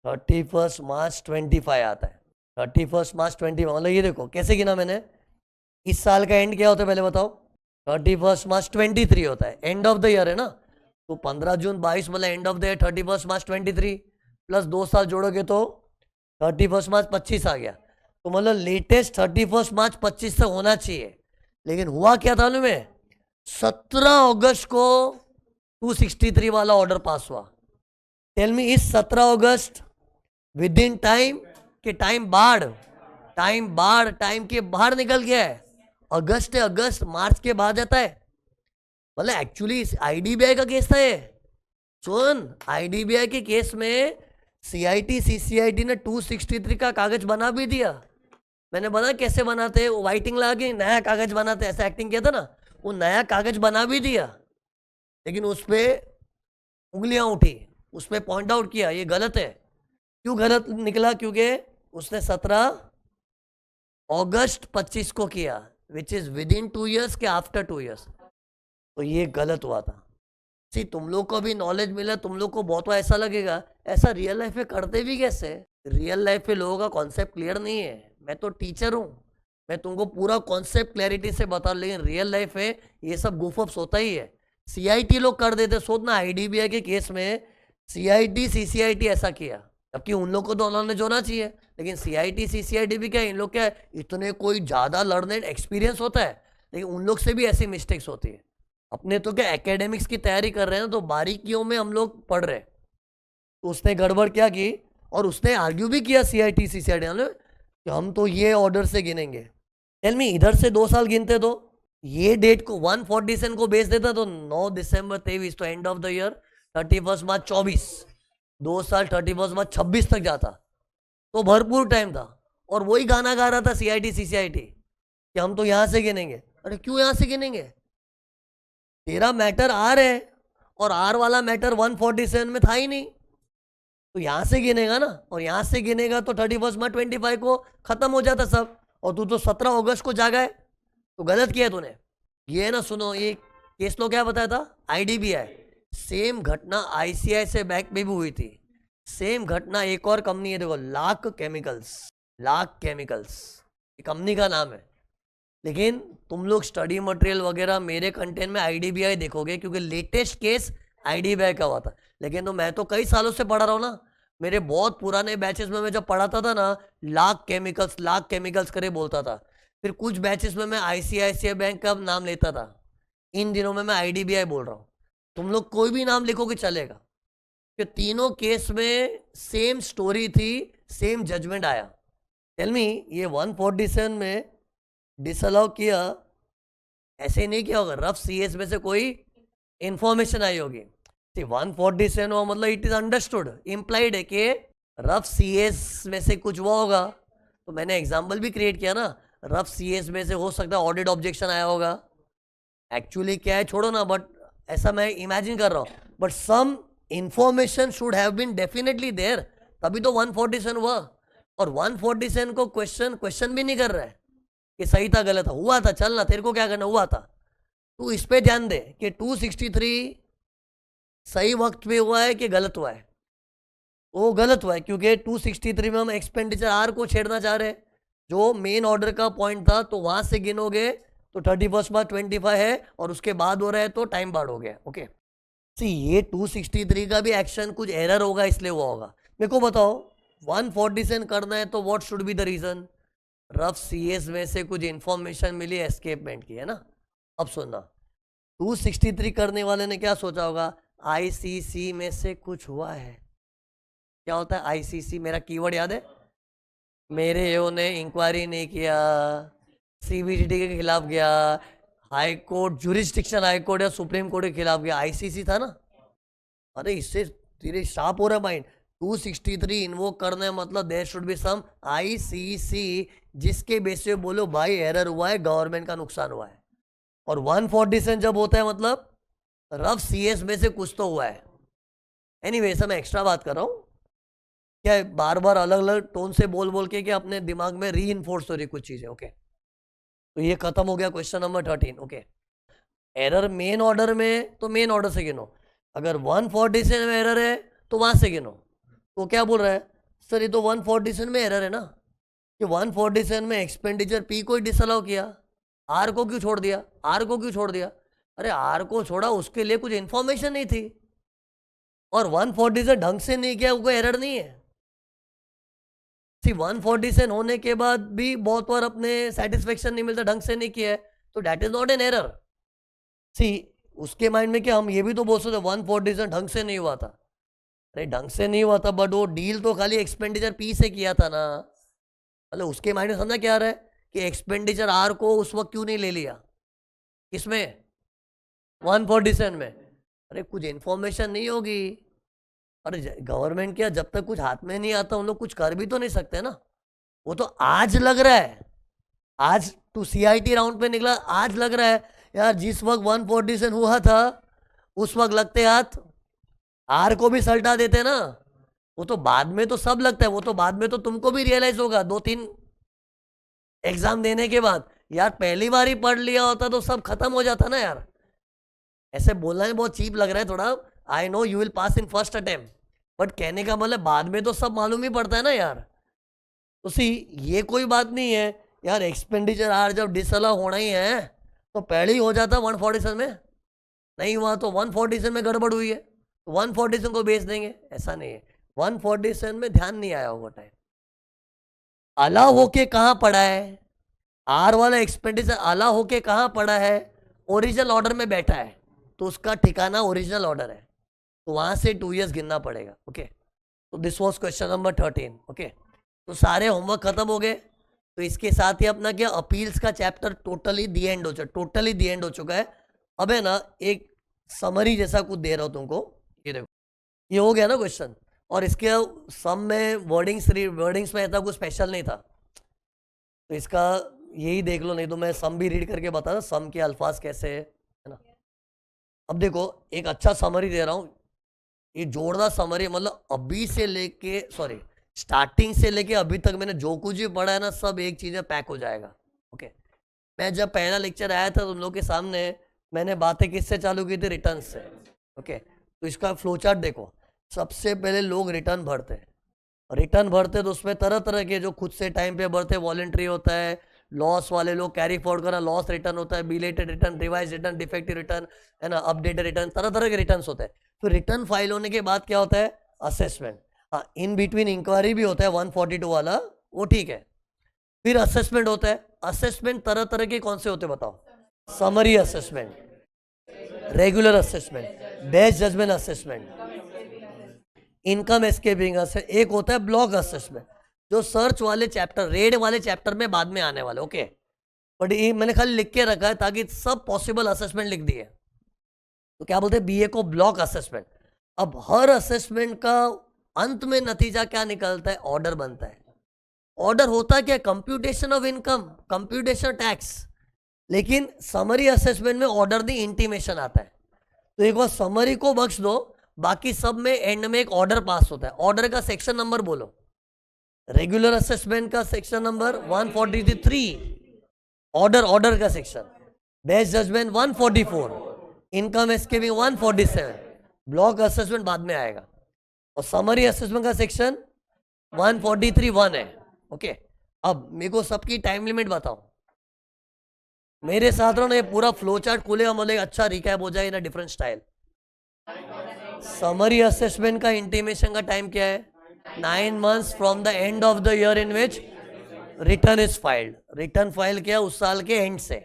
31 March 25 आता है। 31 March 25 मतलब ये देखो कैसे गिना मैंने। इस साल का एंड क्या होता है पहले बताओ? 31 March 23 होता है, एंड ऑफ द ईयर है ना, तो 15 जून 22 मतलब and of the year 31 March 23, plus 2 साल जोड़ोगे तो 31 March 25 आ गया। तो मतलब लेटेस्ट 31 March 25 से होना चाहिए, लेकिन हुआ क्या था में 17 अगस्त को 263 वाला ऑर्डर पास हुआ। टेल मी इस 17 अगस्त विद इन टाइम के टाइम के बाहर निकल गया है। अगस्त है, अगस्त मार्च के बाद आता है। मतलब एक्चुअली IDBI का केस था ये। सुन, IDBI के केस में CIT CCIT ने 263 का कागज बना भी दिया, मैंने बना कैसे बनाते, वो वाइटिंग लगा के नया कागज बनाते, ऐसा एक्टिंग किया था ना, वो नया कागज बना भी दिया, लेकिन उस पे उंगलियां उठी, उस पे पॉइंट आउट किया ये गलत है। क्यों गलत निकला? क्योंकि उसने 17 अगस्त 25 को किया, which is with in 2 years के आफ्टर 2 ईयर्स, तो ये गलत हुआ था। सी तुम लोग को भी नॉलेज मिला, तुम लोग को बहुत ऐसा लगेगा ऐसा रियल लाइफ में करते भी कैसे? रियल लाइफ में लोगों का कॉन्सेप्ट क्लियर नहीं है। मैं तो टीचर हूँ, मैं तुमको पूरा कॉन्सेप्ट क्लैरिटी से बता, लेकिन रियल लाइफ में ये सब गुफअप्स होता ही है। सीआईटी लोग कर देते, सोचना आईडीबीआई के केस में सीआईटी सीसीआईटी ऐसा किया, जबकि उन लोग को तो नॉलेज होना चाहिए, लेकिन सीआईटी सीसीआईटी भी क्या, इन लोग क्या इतने कोई ज़्यादा लर्नेड एक्सपीरियंस होता है, लेकिन उन लोग से भी ऐसी मिस्टेक्स होती है। अपने तो क्या एकेडमिक्स की तैयारी कर रहे हैं ना, तो बारीकियों में हम लोग पढ़ रहे हैं। तो उसने गड़बड़ क्या की, और उसने आर्ग्यू भी किया सीआईटी सीसीआईटी कि हम तो ये ऑर्डर से गिनेंगे। टेल मी, इधर से 2 साल गिनते तो ये डेट को 147 को बेच देता तो 9 दिसंबर 23 तो एंड ऑफ द ईयर 31 मार्च 24, 2 साल 31 मार्च 26 तक जाता, तो भरपूर टाइम था। और वही गाना गा रहा था सीआईटी सीसीआईटी कि हम तो यहां से गिनेंगे। अरे क्यों यहां से गिनेंगे? तेरा मैटर आर है, और आर वाला मैटर 147 में था ही नहीं, तो यहां से गिनेगा ना, और यहां से गिनेगा तो 31 मार्च 25 को खत्म हो जाता सब, और तू तो 17 अगस्त को जागा है, तो गलत किया तूने। ये ना सुनो, ये केस लो क्या बताया था, आईडीबीआई। सेम घटना आईसीआईसीआई बैंक में भी हुई थी, सेम घटना एक और कंपनी है, देखो lakh chemicals, lakh chemicals company का नाम है। लेकिन तुम लोग स्टडी मटेरियल वगैरह मेरे कंटेंट में आईडीबीआई देखोगे, क्योंकि लेटेस्ट केस आईडीबीआई का हुआ था। लेकिन तो मैं तो कई सालों से पढ़ा रहा हूँ ना, मेरे बहुत पुराने बैचेस में मैं जब पढ़ाता था ना, लाख केमिकल्स करे बोलता था। फिर कुछ बैचेस में मैं आईसीआईसीआई बैंक का नाम लेता था, इन दिनों में मैं आईडीबीआई बोल रहा हूँ। तुम लोग कोई भी नाम लिखोगे चलेगा, कि तीनों केस में सेम स्टोरी थी, सेम जजमेंट आया। टेल मी, ये 147 में डिसअलाउ किया, ऐसे नहीं किया होगा, रफ सीएस में से कोई इंफॉर्मेशन आई होगी। 147 हुआ मतलब इट इज अंडरस्टूड, इम्प्लाइड है कि रफ सीएस में से कुछ हुआ होगा। तो मैंने एग्जाम्पल भी क्रिएट किया ना, रफ सीएस में से हो सकता है ऑडिट ऑब्जेक्शन आया होगा। एक्चुअली क्या है छोड़ो ना, बट ऐसा मैं इमेजिन कर रहा हूँ, but some information should have been definitely there, तभी तो 147 हुआ। और 147 को क्वेश्चन भी नहीं कर रहा है कि सही था गलत था, हुआ था, चलना तेरे को क्या करना, हुआ था। तू इस पे ध्यान दे कि 263 सही वक्त पे हुआ है कि गलत हुआ है। वो गलत हुआ है, क्योंकि 263 में हम एक्सपेंडिचर आर को छेड़ना चाह रहे हैं, जो मेन ऑर्डर का पॉइंट था, तो वहां से गिनोगे तो 31 मार्च 25 है, और उसके बाद हो रहा है तो टाइम बाढ़ हो गया। ओके, सी ये 263 का भी एक्शन कुछ एरर होगा, इसलिए हुआ होगा। मेरे को बताओ, 147 करना है तो what should be the reason? Rough CS में से कुछ इंफॉर्मेशन मिली एस्केपमेंट की, है ना। अब सुनना, 263 करने वाले ने क्या सोचा होगा, आईसीसी में से कुछ हुआ है। क्या होता है आईसीसी? मेरा कीवर्ड याद है, मेरे एओ ने इंक्वायरी नहीं किया, सीबीडीटी के खिलाफ गया, high court jurisdiction, high court या सुप्रीम कोर्ट के खिलाफ गया, आईसीसी था ना। अरे इससे तेरे शार्प हो रहा है माइंड। 263 इन्वोक करना है मतलब there should be some ICC, जिसके बेस पे बोलो भाई एरर हुआ है, गवर्नमेंट का नुकसान हुआ है। और 147 जब होता है मतलब रफ सीएस में से कुछ तो हुआ है। एनीवे, मैं एक्स्ट्रा बात कर रहा हूँ, क्या बार बार अलग अलग टोन से बोल बोल के, क्या अपने दिमाग में री इन्फोर्स हो रही कुछ चीजें। ओके, तो ये खत्म हो गया question number 13। Okay, error main order में तो मेन ऑर्डर से गिनो, अगर 147 में एरर है तो वहां से गिनो। तो क्या बोल रहा है सर, ये तो 147 में एरर है ना, कि 147 में एक्सपेंडिचर पी को ही डिसअलाउ किया, आर को क्यों छोड़ दिया, आर को क्यों छोड़ दिया? अरे आर को छोड़ा, उसके लिए कुछ इंफॉर्मेशन नहीं थी, और 147 ढंग से नहीं किया, कोई एरर नहीं है। 147 होने के बाद भी बहुत बार अपने सेटिस्फेक्शन नहीं मिलता, ढंग से नहीं किया है, तो that is not an error. उसके माइंड में क्या, हम ये भी तो बोल सकते 147 ढंग से नहीं हुआ था। अरे ढंग से नहीं हुआ था, बट वो डील तो खाली एक्सपेंडिचर पी से किया था ना, मतलब उसके माइंड में समझना क्या आ रहा है कि एक्सपेंडिचर आर को उस वक्त क्यों नहीं ले लिया, किसमें 147 में। अरे कुछ इंफॉर्मेशन नहीं होगी। अरे गवर्नमेंट क्या, जब तक कुछ हाथ में नहीं आता उन लोग कुछ कर भी तो नहीं सकते ना। वो तो आज लग रहा है, आज तू CIT राउंड पे निकला, आज लग रहा है यार जिस वक्त 147 हुआ था उस वक्त लगते हाथ आर को भी सल्टा देते ना। वो तो बाद में तो सब लगता है, वो तो बाद में तो तुमको भी रियलाइज होगा 2-3 एग्जाम देने के बाद। यार पहली बार ही पढ़ लिया होता तो सब खत्म हो जाता ना यार। ऐसे बोलना ही बहुत चीप लग रहा है थोड़ा। I know you will pass in first attempt, but कहने का मतलब बाद में तो सब मालूम ही पड़ता है ना यार। तो सी ये कोई बात नहीं है यार, एक्सपेंडिचर आर जब डिसअलाउ होना ही है तो पहले ही हो जाता 147 में, नहीं हुआ तो 147 में गड़बड़ हुई है तो 147 को बेच देंगे, ऐसा नहीं है। 147 में ध्यान नहीं आया होगा टाइम, अलाउ होके कहाँ पड़ा है, आर वाला एक्सपेंडिचर अलाउ होके कहाँ पड़ा है, ओरिजिनल ऑर्डर में बैठा है तो उसका ठिकाना ओरिजिनल ऑर्डर है, तो वहां से 2 years गिनना पड़ेगा। ओके, तो this was question number 13। Okay, तो सारे होमवर्क खत्म हो गए। तो इसके साथ ही अपना क्या अपील्स का चैप्टर टोटली दी एंड हो चुका है। अब है ना एक समरी जैसा कुछ दे रहा हूँ तुमको, ये देखो ये हो गया ना क्वेश्चन, और इसके सम में वर्डिंग्स में ऐसा कुछ स्पेशल नहीं था, तो इसका यही देख लो, नहीं तो मैं सम भी रीड करके बता रहा सम के अल्फाज कैसे है ना। अब देखो एक अच्छा समरी दे रहा हूँ, ये जोरदार समरी, मतलब अभी से लेके स्टार्टिंग से लेके अभी तक मैंने जो कुछ भी पढ़ा है ना सब एक चीज़ में पैक हो जाएगा। ओके, मैं जब पहला लेक्चर आया था तुम लोग के सामने मैंने बातें किससे चालू की थी, रिटर्न से। ओके, तो इसका फ्लो चार्ट देखो, सबसे पहले लोग रिटर्न भरते हैं, रिटर्न भरते तो उसमें तरह तरह के जो खुद से टाइम पे भरते, वॉलेंट्री होता है, लॉस वाले लोग कैरी फॉरवर्ड करना, लॉस रिटर्न होता है, belated return, revise return, defective return, है ना, अपडेटेड रिटर्न, तरह तरह के रिटर्न होते हैं। फिर रिटर्न फाइल होने के बाद क्या होता है, असेसमेंट। हाँ, इन बिटवीन इंक्वायरी भी होता है 142 वाला, वो ठीक है। फिर असेसमेंट होता है, असेसमेंट तरह तरह के कौन से होते हैं बताओ, summary assessment, regular assessment, best judgement assessment, income escaping assessment, एक होता है ब्लॉक असेसमेंट जो सर्च वाले चैप्टर, रेड वाले चैप्टर में बाद में आने वाले। ओके, बट ये मैंने खाली लिख के रखा है ताकि सब पॉसिबल असेसमेंट लिख दिए। तो क्या बोलते हैं बीए को ब्लॉक असेसमेंट। अब हर असेसमेंट का अंत में नतीजा क्या निकलता है, ऑर्डर बनता है। ऑर्डर होता क्या, computation of income, computation tax, लेकिन समरी असेसमेंट में ऑर्डर दी इंटीमेशन आता है। तो एक बार समरी को बख्श दो, बाकी सब में एंड में एक ऑर्डर पास होता है। ऑर्डर का सेक्शन नंबर बोलो, रेगुलर असेसमेंट का सेक्शन नंबर 143, ऑर्डर का section, best judgement 144, income escaping 147, block assessment बाद में आएगा, और समरी असेसमेंट का सेक्शन 143(1) है। ओके, अब मेरे को सबकी टाइम लिमिट बताओ, मेरे साथ रहो ना, ये पूरा फ्लो चार्ट खुलेगा, मतलब अच्छा रिकैप हो जाए in different style. Summary assessment का इंटीमेशन का टाइम क्या है, 9 months from the end of the year in which return is filed. Return file किया उस साल के एंड से।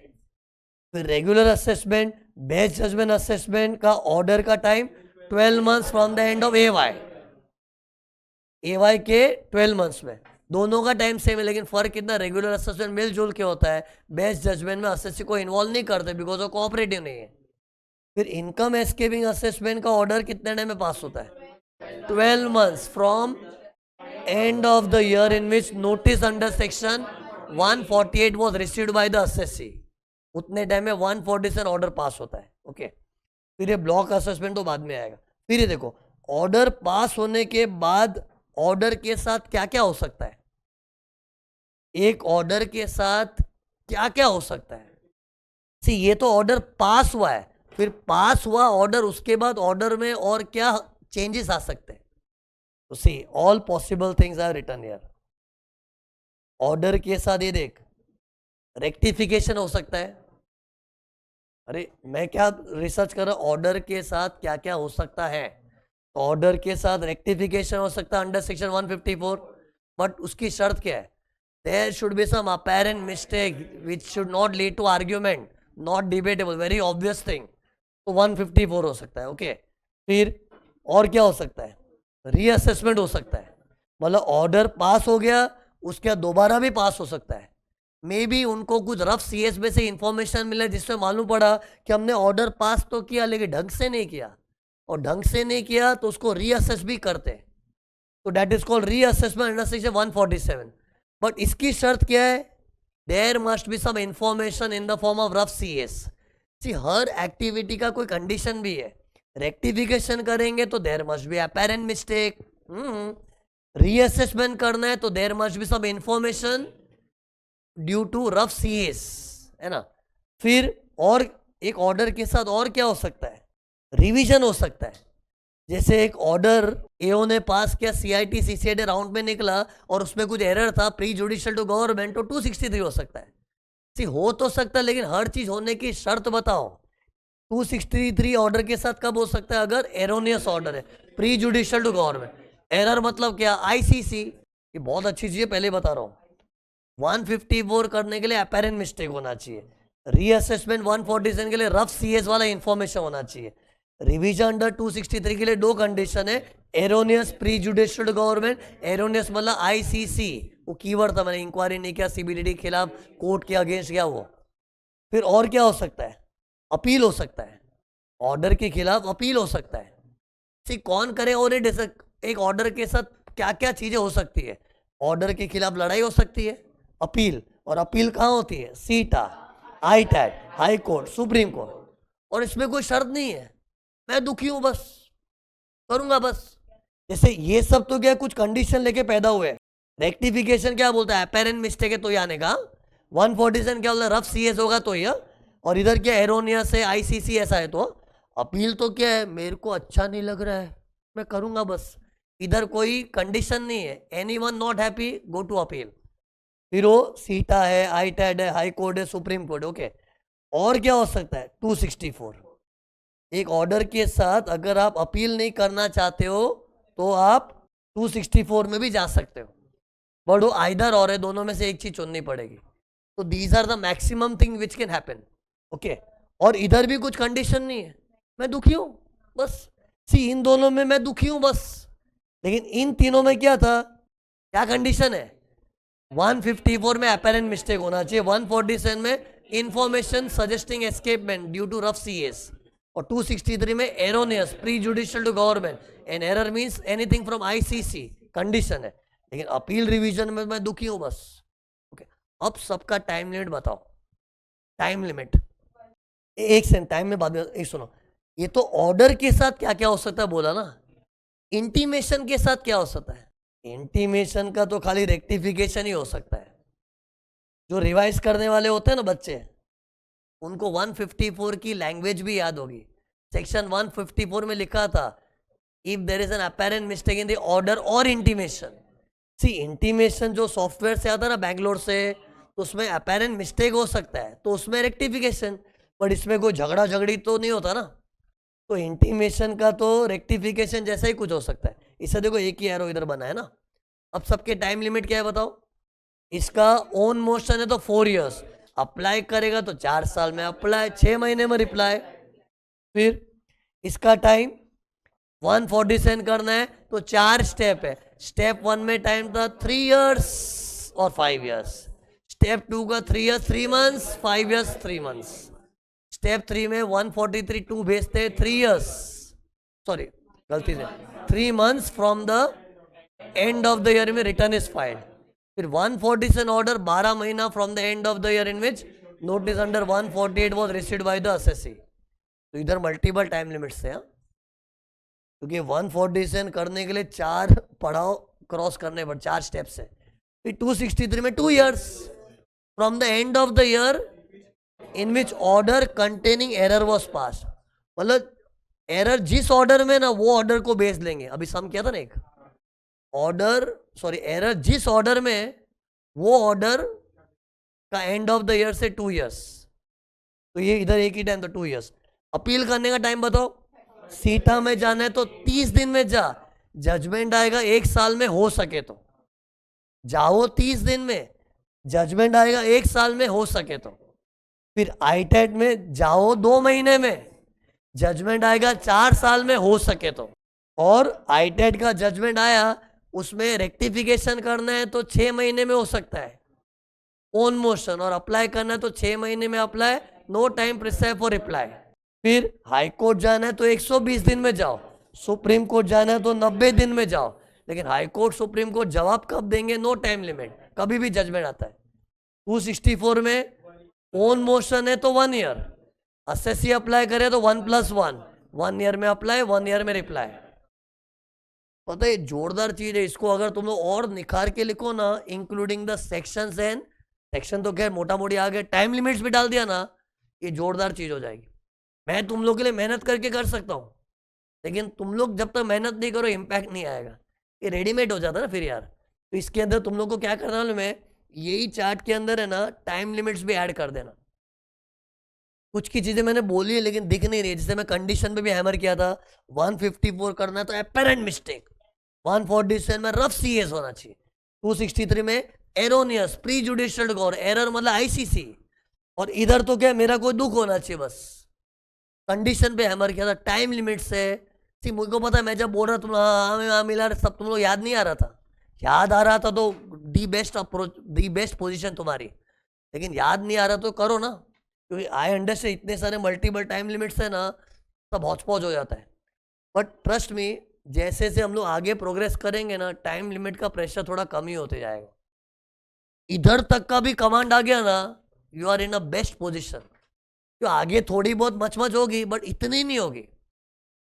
फिर regular assessment, best judgement assessment का ऑर्डर का time 12 months from the end of AY के 12 months में, दोनों का टाइम सेम है, लेकिन फर्क कितना, रेगुलर असेसमेंट मिलजुल के होता है, बेस्ट जजमेंट में असेसी को इन्वॉल्व नहीं करते बिकॉज वो कोऑपरेटिव नहीं है। फिर इनकम एस्केपिंग असेसमेंट का ऑर्डर कितने टाइम में पास होता है, 12 months from and of the year in which notice under section 148 was received by the assessee, उतने टाइम में 147 ऑर्डर पास होता है। ओके, फिर ये ब्लॉक असेसमेंट तो बाद में आएगा। फिर ये देखो ऑर्डर पास होने के बाद ऑर्डर के साथ क्या क्या हो सकता है, एक ऑर्डर के साथ क्या क्या हो सकता है। सी ये तो ऑर्डर पास हुआ है, फिर पास हुआ ऑर्डर, उसके बाद ऑर्डर में और क्या चेंजेस आ सकते हैं। तो see all possible things are written here. Order के साथ ये देख रेक्टिफिकेशन हो सकता है, अरे मैं क्या रिसर्च कर रहा हूं, ऑर्डर के साथ क्या क्या हो सकता है। तो ऑर्डर के साथ रेक्टिफिकेशन हो सकता है अंडर सेक्शन 154, बट उसकी शर्त क्या है, there should be some apparent mistake which should not lead to argument, not debatable, very obvious thing, तो 154 हो सकता है। ओके, फिर और क्या हो सकता है, रीअसेसमेंट हो सकता है, मतलब ऑर्डर पास हो गया उसके बाद दोबारा भी पास हो सकता है। मे बी उनको कुछ रफ CS में से इंफॉर्मेशन मिले जिससे मालूम पड़ा कि हमने ऑर्डर पास तो किया लेकिन ढंग से नहीं किया, और ढंग से नहीं किया तो उसको रीअसेस भी करते हैं, तो that is called reassessment under section 147। But इसकी शर्त क्या है? There must be some information in the form of rough CS। See हर एक्टिविटी का कोई कंडीशन भी है। रेक्टिफिकेशन करेंगे तो there must be apparent mistake. Reassessment करना है तो there must be some information due to rough CS, है ना। फिर और एक ऑर्डर के साथ और क्या हो सकता है? रिवीजन हो सकता है। जैसे एक ऑर्डर एओ ने पास किया, CIT CCID राउंड में निकला और उसमें कुछ एरर था, प्री जुडिशियल टू गवर्नमेंट, तो 263 हो सकता है। सी हो तो सकता है, लेकिन हर चीज होने की शर्त बताओ। 263 ऑर्डर के साथ कब हो सकता है? अगर एरोनियस ऑर्डर है, pre judicial to government. Error मतलब क्या? ICC। ये बहुत अच्छी चीज है, पहले बता रहा हूँ। 154 करने के लिए अपेरेंट मिस्टेक होना चाहिए। रीअसेसमेंट 147 के लिए रफ CS वाला इंफॉर्मेशन होना चाहिए। रिवीजन अंडर 263 के लिए दो कंडीशन है, erroneous pre judicial government. Erroneous मतलब ICC, वो कीवर्ड था, मैंने इंक्वायरी नहीं किया, CBDT के खिलाफ कोर्ट के अगेंस्ट गया वो। फिर और क्या हो सकता है? अपील हो सकता है, ऑर्डर के खिलाफ अपील हो सकता है। सी कौन करे ऑडिट? एक ऑर्डर के साथ क्या क्या चीजें हो सकती है? ऑर्डर के खिलाफ लड़ाई हो सकती है, अपील, और अपील कहाँ होती है? सीटा, ITAT, high court, supreme court. और इसमें कोई शर्त नहीं है, मैं दुखी हूं बस करूंगा बस। जैसे ये सब तो क्या कुछ कंडीशन लेके पैदा हुए। रेक्टिफिकेशन क्या बोलता है? अपेरेंट मिस्टेक है तो ये आने का। 147 क्या बोलता है? रफ CS होगा तो ये। और इधर क्या एरोनियस है, ICC ऐसा है तो। अपील तो क्या है? मेरे को अच्छा नहीं लग रहा है, मैं करूंगा बस। इधर कोई कंडीशन नहीं है, anyone not happy go to appeal. फिर वो सीटा है, ITAT है, हाई कोर्ट है, सुप्रीम कोर्ट। ओके, और क्या हो सकता है? 264। एक ऑर्डर के साथ अगर आप अपील नहीं करना चाहते हो तो आप 264 में भी जा सकते हो, बट वो आइदर और है, दोनों में से एक चीज चुननी पड़ेगी। तो these are the maximum thing which can happen. Okay, और इधर भी कुछ कंडीशन नहीं है, मैं दुखी हूं बस। सी इन दोनों में मैं दुखी हूं बस, लेकिन इन तीनों में क्या था? क्या कंडीशन है? 154 में अपेरेंट मिस्टेक होना चाहिए, 147 में information suggesting escapement due to rough CS, और 263 में erroneous pre judicial to government. An error means anything from ICC, condition है। लेकिन अपील रिवीजन में मैं दुखी हूं बस। ओके, अब सबका टाइम लिमिट बताओ। टाइम लिमिट एक सेकंड, टाइम में बाद में एक सुनो। ये तो ऑर्डर के साथ क्या क्या हो सकता है बोला ना, इंटीमेशन के साथ क्या हो सकता है? इंटीमेशन का तो खाली रेक्टिफिकेशन ही हो सकता है। जो रिवाइज करने वाले होते हैं ना बच्चे, उनको 154 की लैंग्वेज भी याद होगी। सेक्शन 154 में लिखा था, if there is an apparent mistake in the order और इंटीमेशन। सी इंटीमेशन जो सॉफ्टवेयर से आता है ना बैंगलोर से, तो उसमें अपेरेंट मिस्टेक हो सकता है, तो उसमें रेक्टिफिकेशन। बट इसमें कोई झगड़ा झगड़ी तो नहीं होता ना, तो इंटीमेशन का तो रेक्टिफिकेशन जैसा ही कुछ हो सकता है। इसे देखो एक ही एरो इधर बना है ना। अब सबके टाइम लिमिट क्या है बताओ? इसका ओन मोशन है तो 4 years, अप्लाई करेगा तो 4 साल में अप्लाई, 6 महीने में रिप्लाई। फिर इसका टाइम 147 करना है तो 4 स्टेप है। स्टेप 1 में टाइम था 3 years और 5 years। स्टेप 2 का 3 years 3 months, 5 years 3 months। Step 3 में 143 2 भेजते 3 years, सॉरी गलती से 3 months from the end of the year में रिटर्न इज फाइल्ड। फिर 147 ऑर्डर 12 महीना from the end of the year in which notice under 148 was received by the assessee. तो इधर multiple time limits है, क्योंकि 147 करने के लिए 4 पड़ाव क्रॉस करने पर 4 स्टेप्स है। फिर 263 में 2 years from the end of the year in which order containing error was pass. मतलब एरर जिस ऑर्डर में ना, वो ऑर्डर को बेस लेंगे। अभी सम किया था ना, एक ऑर्डर सॉरी एरर जिस ऑर्डर में, वो ऑर्डर का एंड ऑफ द ईयर से 2 years, तो ये इधर एक ही टाइम तो 2 years। अपील करने का टाइम बताओ। सीटा में जाना है तो 30 दिन में जा, जजमेंट आएगा 1 साल में हो सके तो जाओ, 30 दिन में जजमेंट आएगा 1 साल में हो सके तो। फिर ITAT में जाओ 2 महीने में, जजमेंट आएगा 4 साल में हो सके तो। और ITAT का जजमेंट आया, उसमें रेक्टिफिकेशन करना है तो 6 महीने में हो सकता है ओन मोशन, और अप्लाई करना है तो 6 महीने में apply, no time prescribe for reply. फिर हाई कोर्ट जाना है तो 120 दिन में जाओ, सुप्रीम कोर्ट जाना है तो 90 दिन में जाओ। लेकिन हाई कोर्ट सुप्रीम कोर्ट जवाब कब देंगे? No time limit. कभी भी जजमेंट आता है। 264 में ओन मोशन है तो 1 ईयर, असेसी अप्लाई करे तो 1+1, 1 ईयर में अप्लाई, 1 ईयर में रिप्लाई। पता है जोरदार चीज है, इसको अगर तुम लोग और निखार के लिखो ना, including the sections and section तो खैर मोटा मोटी आ गए, टाइम लिमिट्स भी डाल दिया ना, ये जोरदार चीज हो जाएगी। मैं तुम लोग के लिए मेहनत करके कर सकता हूँ, लेकिन तुम लोग जब तक मेहनत नहीं करो इम्पैक्ट नहीं आएगा, ये रेडीमेड हो जाता है ना फिर यार। तो इसके अंदर तुम लोग को क्या करना है, मैं यही चार्ट के अंदर है ना टाइम लिमिट्स भी ऐड कर देना। कुछ की चीजें मैंने बोली है लेकिन दिख नहीं रही, जैसे मैं कंडीशन पे भी हैमर किया था, 154 करना है तो एपेरेंट मिस्टेक, 147 में रफ सीएस होना चाहिए, 263 में एरोनियस प्री जुडिशियल गौर, एरर मतलब आईसीसी, और इधर तो क्या मेरा कोई दुख होना चाहिए बस। कंडीशन पे हैमर किया था, टाइम लिमिट से सी मुझको पता है, मैं जब बोल रहा तुम हाँ मिला सब तुम लोग याद नहीं आ रहा था, याद आ रहा था तो the best approach, the best position तुम्हारी, लेकिन याद नहीं आ रहा तो करो ना, क्योंकि आई अंडरस्टैंड इतने सारे मल्टीपल टाइम लिमिट्स है ना, सब हौच पौच हो जाता है। बट ट्रस्ट मी, जैसे जैसे हम लोग आगे प्रोग्रेस करेंगे ना, टाइम लिमिट का प्रेशर थोड़ा कम ही होते जाएगा। इधर तक का भी कमांड आ गया ना, you are in a best position. तो आगे थोड़ी बहुत मच होगी बट इतनी नहीं होगी,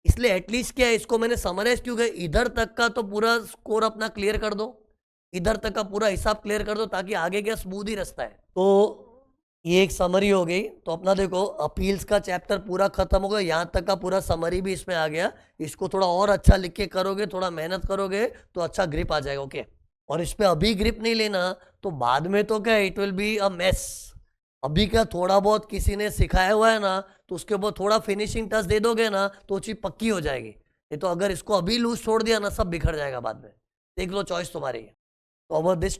इसलिए एटलीस्ट क्या है, इसको मैंने समराइज क्यों किया, इधर तक का तो पूरा स्कोर अपना क्लियर कर दो, इधर तक का पूरा हिसाब क्लियर कर दो, ताकि आगे क्या स्मूथ ही रास्ता है। तो ये एक समरी हो गई। तो अपना देखो अपील्स का चैप्टर पूरा खत्म हो गया, यहाँ तक का पूरा समरी भी इसमें आ गया। इसको थोड़ा और अच्छा लिख के करोगे, थोड़ा मेहनत करोगे तो अच्छा ग्रिप आ जाएगा। ओके, और इस पे अभी ग्रिप नहीं लेना तो बाद में तो क्या, it will be a mess. अभी क्या थोड़ा बहुत किसी ने सिखाया हुआ है ना, तो उसके ऊपर थोड़ा फिनिशिंग टच दे दोगे ना तो चीज पक्की हो जाएगी। नहीं तो अगर इसको अभी लूज छोड़ दिया ना, सब बिखर जाएगा बाद में। देख लो, चॉइस तुम्हारी है। तो ओवर दिस